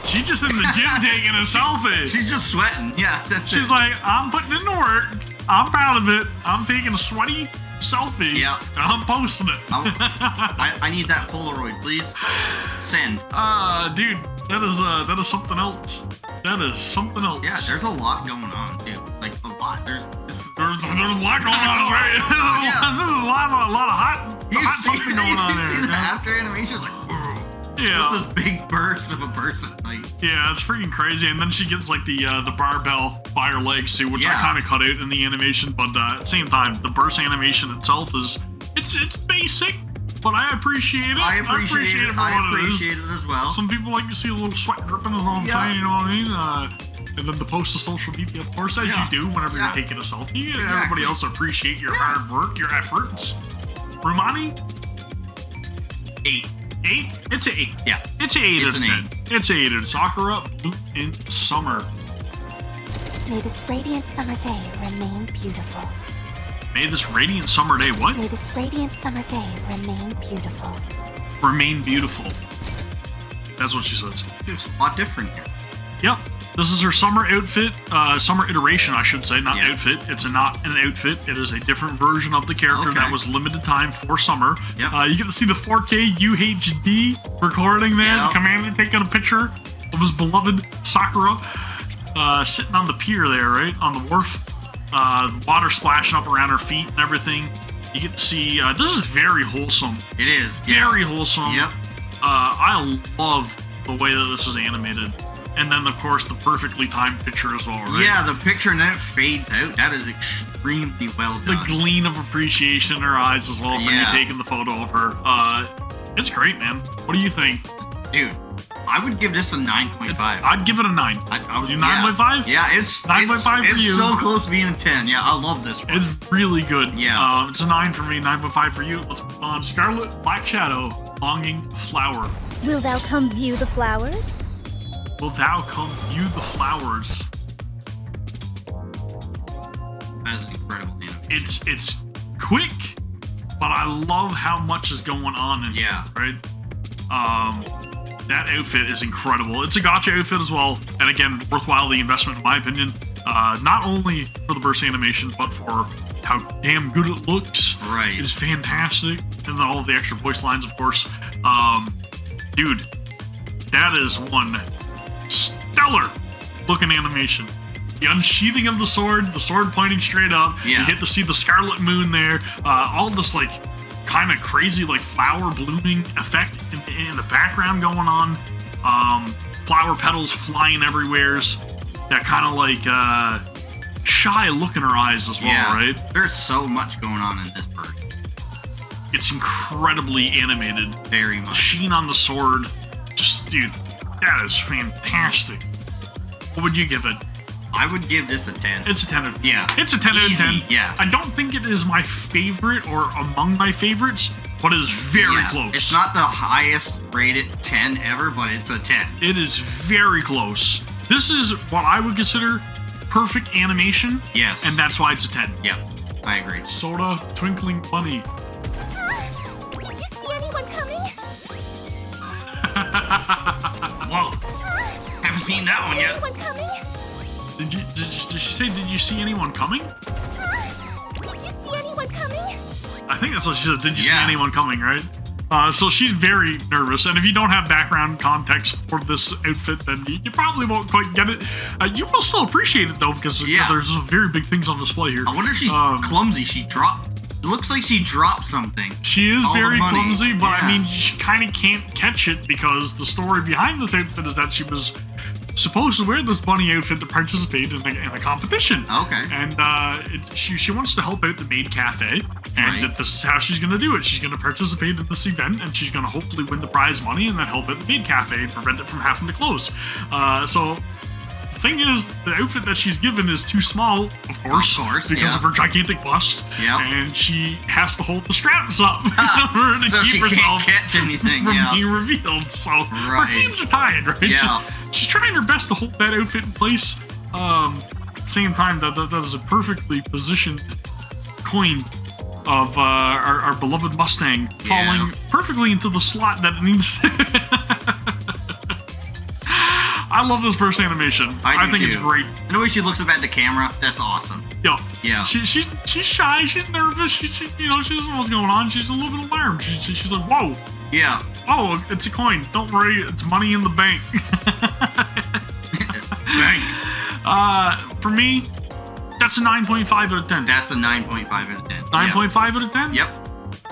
She's just in the gym taking a selfie. She's just sweating. Yeah. That's She's it. like, I'm putting in the work. I'm proud of it. I'm taking a sweaty selfie. Yeah. And I'm posting it. I need that Polaroid, please. Send. Dude, that is something else. That is something else. Yeah, there's a lot going on too. Like a lot. There's a lot going on, right? Yeah. There's a lot of hot something going on you there. see the after animation, like, whoa. Yeah. Just this big burst of a person, like. Yeah, it's freaking crazy. And then she gets like the barbell by her legs too, which I kind of cut out in the animation. But at the same time, the burst animation itself is it's basic, but I appreciate it. I appreciate it for what it is. I appreciate it as well. Some people like to see a little sweat dripping, is all I'm saying. You know what I mean? And then the post to social media, of course, as you do whenever you're taking a selfie. Exactly. Everybody else appreciate your hard work, your efforts. Rumani? 8. 8? It's an 8. Yeah. It's an 8 It's out of 10. It's an 8 out of Sakura Blue in Summer. May this radiant summer day remain beautiful. May this radiant summer day what? May this radiant summer day remain beautiful. Remain beautiful. That's what she says. It's a lot different here. Yep. This is her summer outfit, summer iteration, I should say, not outfit. It's not an outfit. It is a different version of the character that was limited time for summer. Yep. You get to see the 4K UHD recording there. The commander taking a picture of his beloved Sakura sitting on the pier there, right? On the wharf. Water splashing up around her feet and everything. You get to see, this is very wholesome. It is. Very wholesome. Yep. I love the way that this is animated. And then, of course, the perfectly timed picture as well, right? Yeah, the picture and then it fades out. That is extremely well done. The gleam of appreciation in her eyes as well for you taking the photo of her. It's great, man. What do you think? Dude, I would give this a 9.5. I'd give it a 9. I would, 9.5? Yeah, it's 9.5 for you. It's so close to being a 10. Yeah, I love this one. It's really good. Yeah. It's a 9 for me, 9.5 for you. Let's move on. Scarlet Black Shadow, Longing Flower. Will thou come view the flowers? Will thou come view the flowers? That is an incredible animation. It's quick, but I love how much is going on in here, right? That outfit is incredible. It's a gotcha outfit as well, and again, worthwhile the investment in my opinion. Not only for the burst animation, but for how damn good it looks. Right. It's fantastic, and then all of the extra voice lines, of course. Dude, that is one stellar looking animation. The unsheathing of the sword pointing straight up. Yeah. You get to see the scarlet moon there. All this like kind of crazy like flower blooming effect in the background going on. Flower petals flying everywheres. That kind of like shy look in her eyes as well, right? There's so much going on in this burst. It's incredibly animated. Very much. The sheen on the sword. Just, dude, that is fantastic. What would you give it? I would give this a 10. It's a 10 out of 10. Yeah. It's a 10 out of 10. Yeah. I don't think it is my favorite or among my favorites, but it is very close. It's not the highest rated 10 ever, but it's a 10. It is very close. This is what I would consider perfect animation. Yes. And that's why it's a 10. Yeah, I agree. Soda Twinkling Bunny. Did you see anyone coming? Whoa. Haven't seen that one yet. Anyone coming? Did she say, did you see anyone coming? Did you see anyone coming? I think that's what she said. Did you see anyone coming, right? So she's very nervous, and if you don't have background context for this outfit, then you probably won't quite get it. You will still appreciate it, though, because there's some very big things on display here. I wonder if she's clumsy. She dropped... It looks like she dropped something. She is very clumsy, but Yeah. I mean, she kind of can't catch it because the story behind this outfit is that she was supposed to wear this bunny outfit to participate in a competition. Okay. And she wants to help out the Maid Cafe, and this is how she's going to do it. She's going to participate in this event, and she's going to hopefully win the prize money and then help out the Maid Cafe and prevent it from having to close. So the thing is, the outfit that she's given is too small, of course because of her gigantic bust. Yeah. And she has to hold the straps up in order to So keep she herself can't catch anything. from being revealed. So her hands are tied, right? Yeah. She's trying her best to hold that outfit in place. Same time, that is a perfectly positioned coin of our beloved Mustang falling perfectly into the slot that it needs. I love this burst animation. I think do it's too. great. And the way she looks up at the camera, that's awesome. Yo, Yeah. She's shy. She's nervous. She she doesn't know what's going on. She's a little bit alarmed. She's like, whoa. Yeah. Oh, it's a coin. Don't worry, it's money in the bank. Bang. For me, that's a 9.5 out of 10. That's a 9.5 out of 10. 9.5 out of 10? Yep.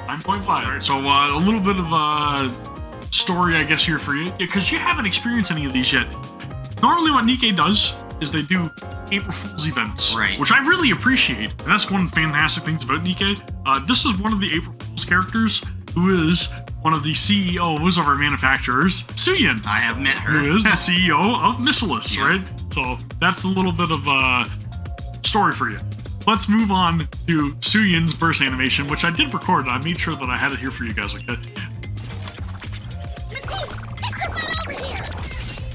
9.5. All right, so a little bit of story, I guess, here for you, because you haven't experienced any of these yet. Normally, what NIKKE does is they do April Fool's events, Right. which I really appreciate. And that's one of the fantastic things about NIKKE. This is one of the April Fool's characters who is one of the CEOs of our manufacturers, Suyin, I have met her. who is the CEO of Missilis, Yeah. right? So that's a little bit of story for you. Let's move on to Suyin's burst animation, which I did record. I made sure that I had it here for you guys, okay?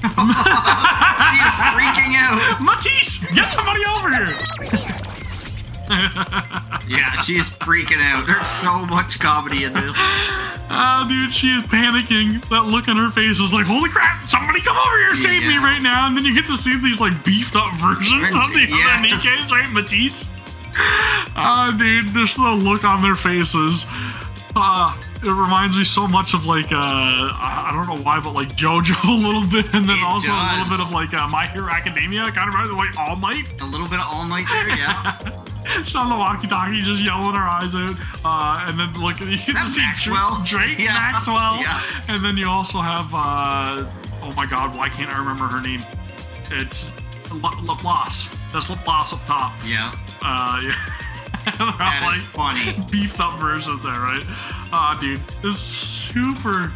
She is freaking out. Matisse, get somebody over here! Yeah, she is freaking out. There's so much comedy in this. Dude, she is panicking. That look on her face is like, holy crap, somebody come over here, save me Yeah. right now. And then you get to see these like beefed up versions of the Yes. other NIKKEs, right? Matisse. Dude, just the look on their faces. It reminds me so much of like I don't know why, but like JoJo a little bit, and then It also a does. little bit of like My Hero Academia. Kind of reminds me of like All Might. A little bit of All Might there, yeah. She's on the walkie-talkie, just yelling her eyes out, and then look, you get to That's see Maxwell. Drake Yeah. Maxwell, Yeah. and then you also have oh my god, why can't I remember her name? It's Laplace. That's Laplace up top. Yeah. Yeah. That like is funny. beefed up versions there, right? Dude, it's super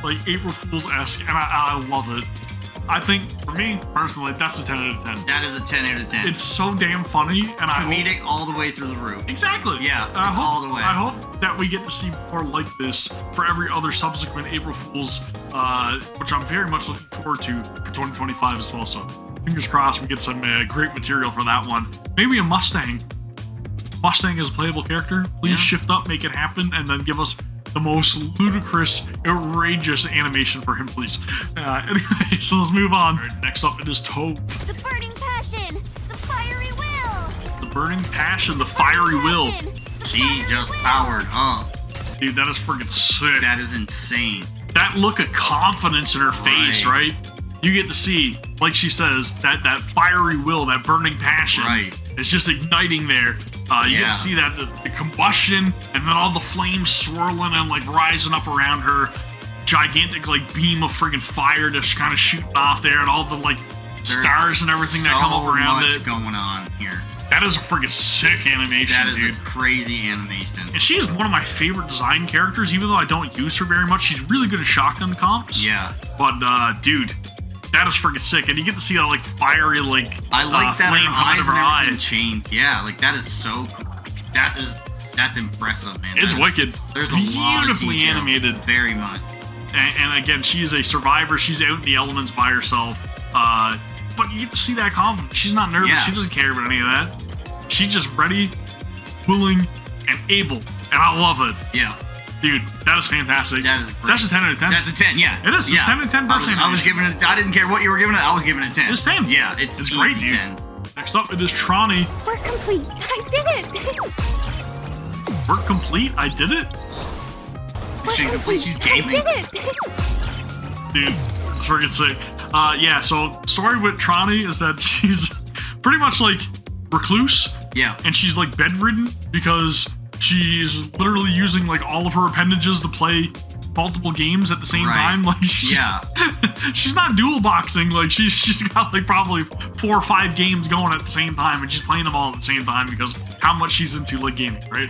like April Fool's-esque, and I love it. I think, for me, personally, that's a 10 out of 10. That is a 10 out of 10. It's so damn funny, and I hope... comedic all the way through the roof. Exactly. Yeah, And I it's hope, all the way. I hope that we get to see more like this for every other subsequent April Fool's, which I'm very much looking forward to for 2025 as well. So fingers crossed we get some great material for that one. Maybe a Mustang. Mustang is a playable character. Please Yeah. shift up, make it happen, and then give us the most ludicrous, outrageous animation for him, please. Anyway, so let's move on. All right, next up, it is Toad. The burning passion, the fiery will. The burning passion, the fiery will. She just powered up. Dude, that is freaking sick. That is insane. That look of confidence in her face, right? You get to see, like she says, that fiery will, that burning passion. Right. It's just igniting there. You get to see that the combustion, and then all the flames swirling and like rising up around her. Gigantic like beam of freaking fire just kind of shooting off there, and all the like stars and everything that come up around so much it. going on here. That is a freaking sick animation, That is dude. a crazy animation. And she is one of my favorite design characters, even though I don't use her very much. She's really good at shotgun comps. Yeah. But dude, that is freaking sick. And you get to see that like fiery like I like that flame her come out eyes of her and eye. everything change. Yeah, like that is so cool. That's impressive, man. It's That is- wicked. There's a lot of Beautifully detail. animated. Very much. And again, she's a survivor. She's out in the elements by herself. But you get to see that confidence. She's not nervous. Yeah. She doesn't care about any of that. She's just ready, willing, and able. And I love it. Yeah. Dude, that is fantastic. That is great. That's a 10 out of 10. That's a 10, yeah. It is. It's Yeah. 10 out of 10 I was animation. giving it, I didn't care what you were giving it, I was giving it 10. It's 10. Yeah, it's great, easy dude. 10. Next up, it is Tronny. We're complete. I did it. Work complete. I did it. She's complete, she's I gaming. did it. Dude, it's freaking sick. Yeah, so story with Tronny is that she's pretty much like recluse, Yeah. and she's like bedridden because she's literally using like all of her appendages to play multiple games at the same Right. time. Like Yeah. she's not dual boxing. Like she's got like probably 4 or 5 games going at the same time, and she's playing them all at the same time because how much she's into like gaming, right?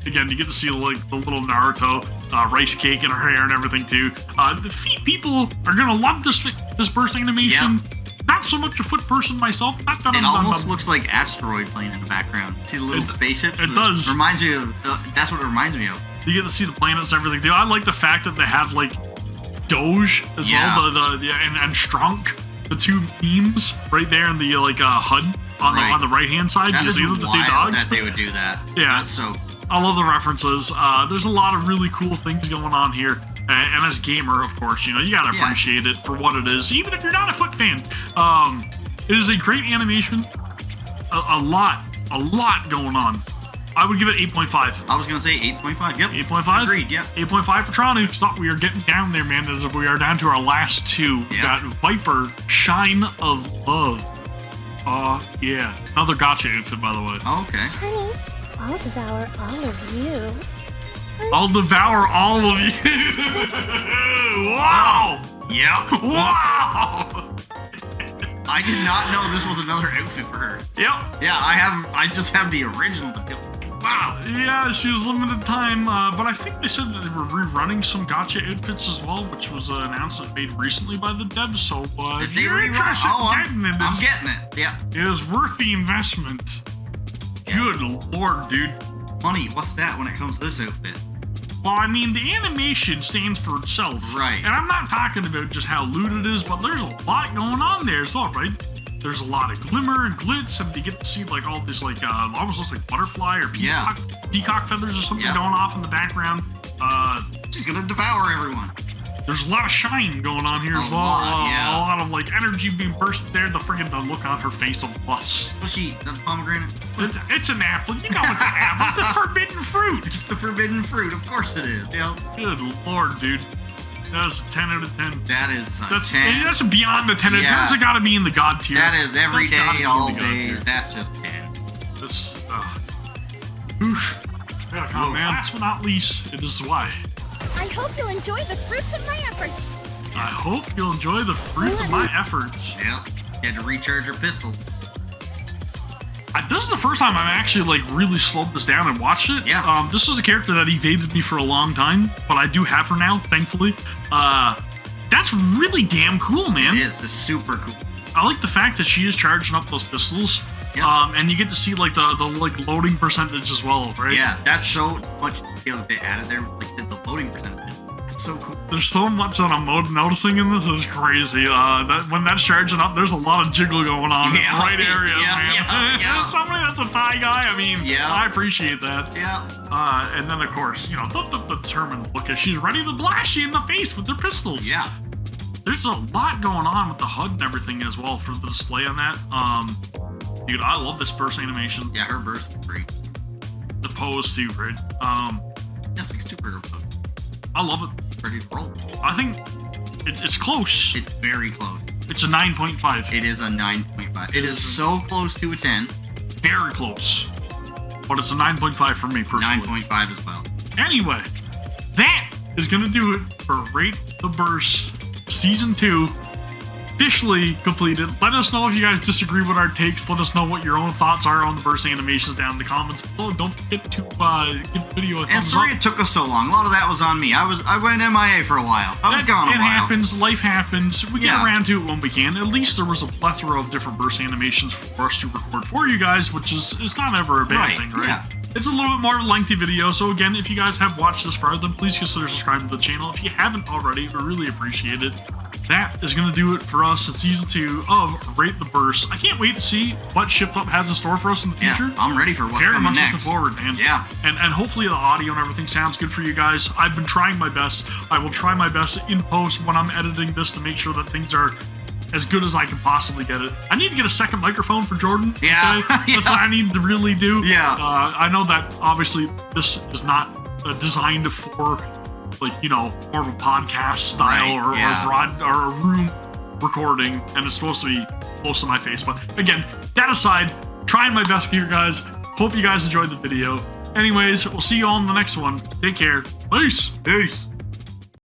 Again, you get to see like the little Naruto rice cake in her hair and everything too. The feet people are gonna love this burst animation. Yep. Not so much a foot person myself. It almost looks like Asteroid playing in the background. See the little spaceships? it does. Reminds me of, that's what it reminds me of. You get to see the planets and everything too. I like the fact that they have like Doge as well, and Strunk, the 2 memes right there in the like HUD on the right hand side. That You is see wild the 2 dogs. that they would do that. Yeah. That's so I love the references. There's a lot of really cool things going on here. And as a gamer, of course, you know, you gotta appreciate it for what it is, even if you're not a Foot fan. It is a great animation. A lot going on. I would give it 8.5. I was gonna say 8.5. Yep. 8.5? Agreed, yep. 8.5 for Tronu. Stop, we are getting down there, man. As we are down to our last two. We got Viper, Shine of Love. Yeah. Another gotcha outfit, by the way. Oh, okay. Honey, I'll devour all of you. I'll devour all of you. Wow! Yeah. Wow! I did not know this was another outfit for her. Yep. Yeah, I just have the original to kill. Wow. Yeah, she was limited time, but I think they said that they were rerunning some gotcha outfits as well, which was an announcement made recently by the devs. So if they you're interested in getting it, I'm getting it. Yeah. It is worth the investment. Good lord, dude. Money, what's that when it comes to this outfit? Well, I mean, the animation stands for itself. Right. And I'm not talking about just how lewd it is, but there's a lot going on there as well, right? There's a lot of glimmer and glitz, and you get to see like all this like almost looks like butterfly or peacock feathers or something going off in the background. She's gonna devour everyone. There's a lot of shine going on here as well. A lot of like energy being burst there. The look on her face of lust. Was she the pomegranate? It's an apple. You know it's an apple. It's the forbidden fruit. It's the forbidden fruit. Of course it is. Yeah. Good lord, dude. That's a 10 out of 10. That is a 10. That's beyond the 10 out of 10. That's got to be in the god tier. That is every day, all days. That's just 10. This, whoosh. Yeah, come on, man. Last but not least, it is why. I hope you'll enjoy the fruits of my efforts. I hope you'll enjoy the fruits of my efforts. Yeah. You had to recharge your pistol. This is the first time I've actually like really slowed this down and watched it. Yeah. This was a character that evaded me for a long time, but I do have her now, thankfully. That's really damn cool, man. It is. It's super cool. I like the fact that she is charging up those pistols. Yeah. And you get to see like the like loading percentage as well, right? Yeah, that's so much detail that they added there, like the loading percentage. It's so cool. There's so much that I'm noticing in this is crazy. That when that's charging up, there's a lot of jiggle going on in the right area, man. Yeah. Somebody that's a Thai guy, I mean, I appreciate that. Yeah. And then of course, you know, the determined look as she's ready to blast you in the face with their pistols. Yeah. There's a lot going on with the HUD and everything as well for the display on that. Dude, I love this burst animation. Yeah, her burst is great. The pose too, right? That's like a superhero pose. I love it. Ready to roll. I think it's close. It's very close. It's a 9.5. It is a 9.5. It is so close to a 10. Very close. But it's a 9.5 for me personally. 9.5 as well. Anyway, that is going to do it for Rate the Burst Season 2. Officially completed. Let us know if you guys disagree with our takes. Let us know what your own thoughts are on the burst animations down in the comments below. Don't forget to give the video a thumbs up. And sorry it took us so long. A lot of that was on me. I went MIA for a while. I was gone a while. It happens. Life happens. We get around to it when we can. At least there was a plethora of different burst animations for us to record for you guys, which is not ever a bad thing, right? Yeah. It's a little bit more of a lengthy video, so again, if you guys have watched this far, then please consider subscribing to the channel. If you haven't already, we really appreciate it. That is going to do it for us in Season 2 of Rate the Burst. I can't wait to see what Shift Up has in store for us in the future. Yeah, I'm ready for what's Very coming much next. looking forward, man. Yeah. And hopefully the audio and everything sounds good for you guys. I've been trying my best. I will try my best in post when I'm editing this to make sure that things are as good as I can possibly get it. I need to get a second microphone for Jordan. Yeah. Okay? That's what I need to really do. Yeah. I know that obviously this is not designed for like, you know, more of a podcast style or a room recording, and it's supposed to be close to my face. But again, that aside, trying my best here, guys. Hope you guys enjoyed the video. Anyways, we'll see you all in the next one. Take care. Peace. Peace.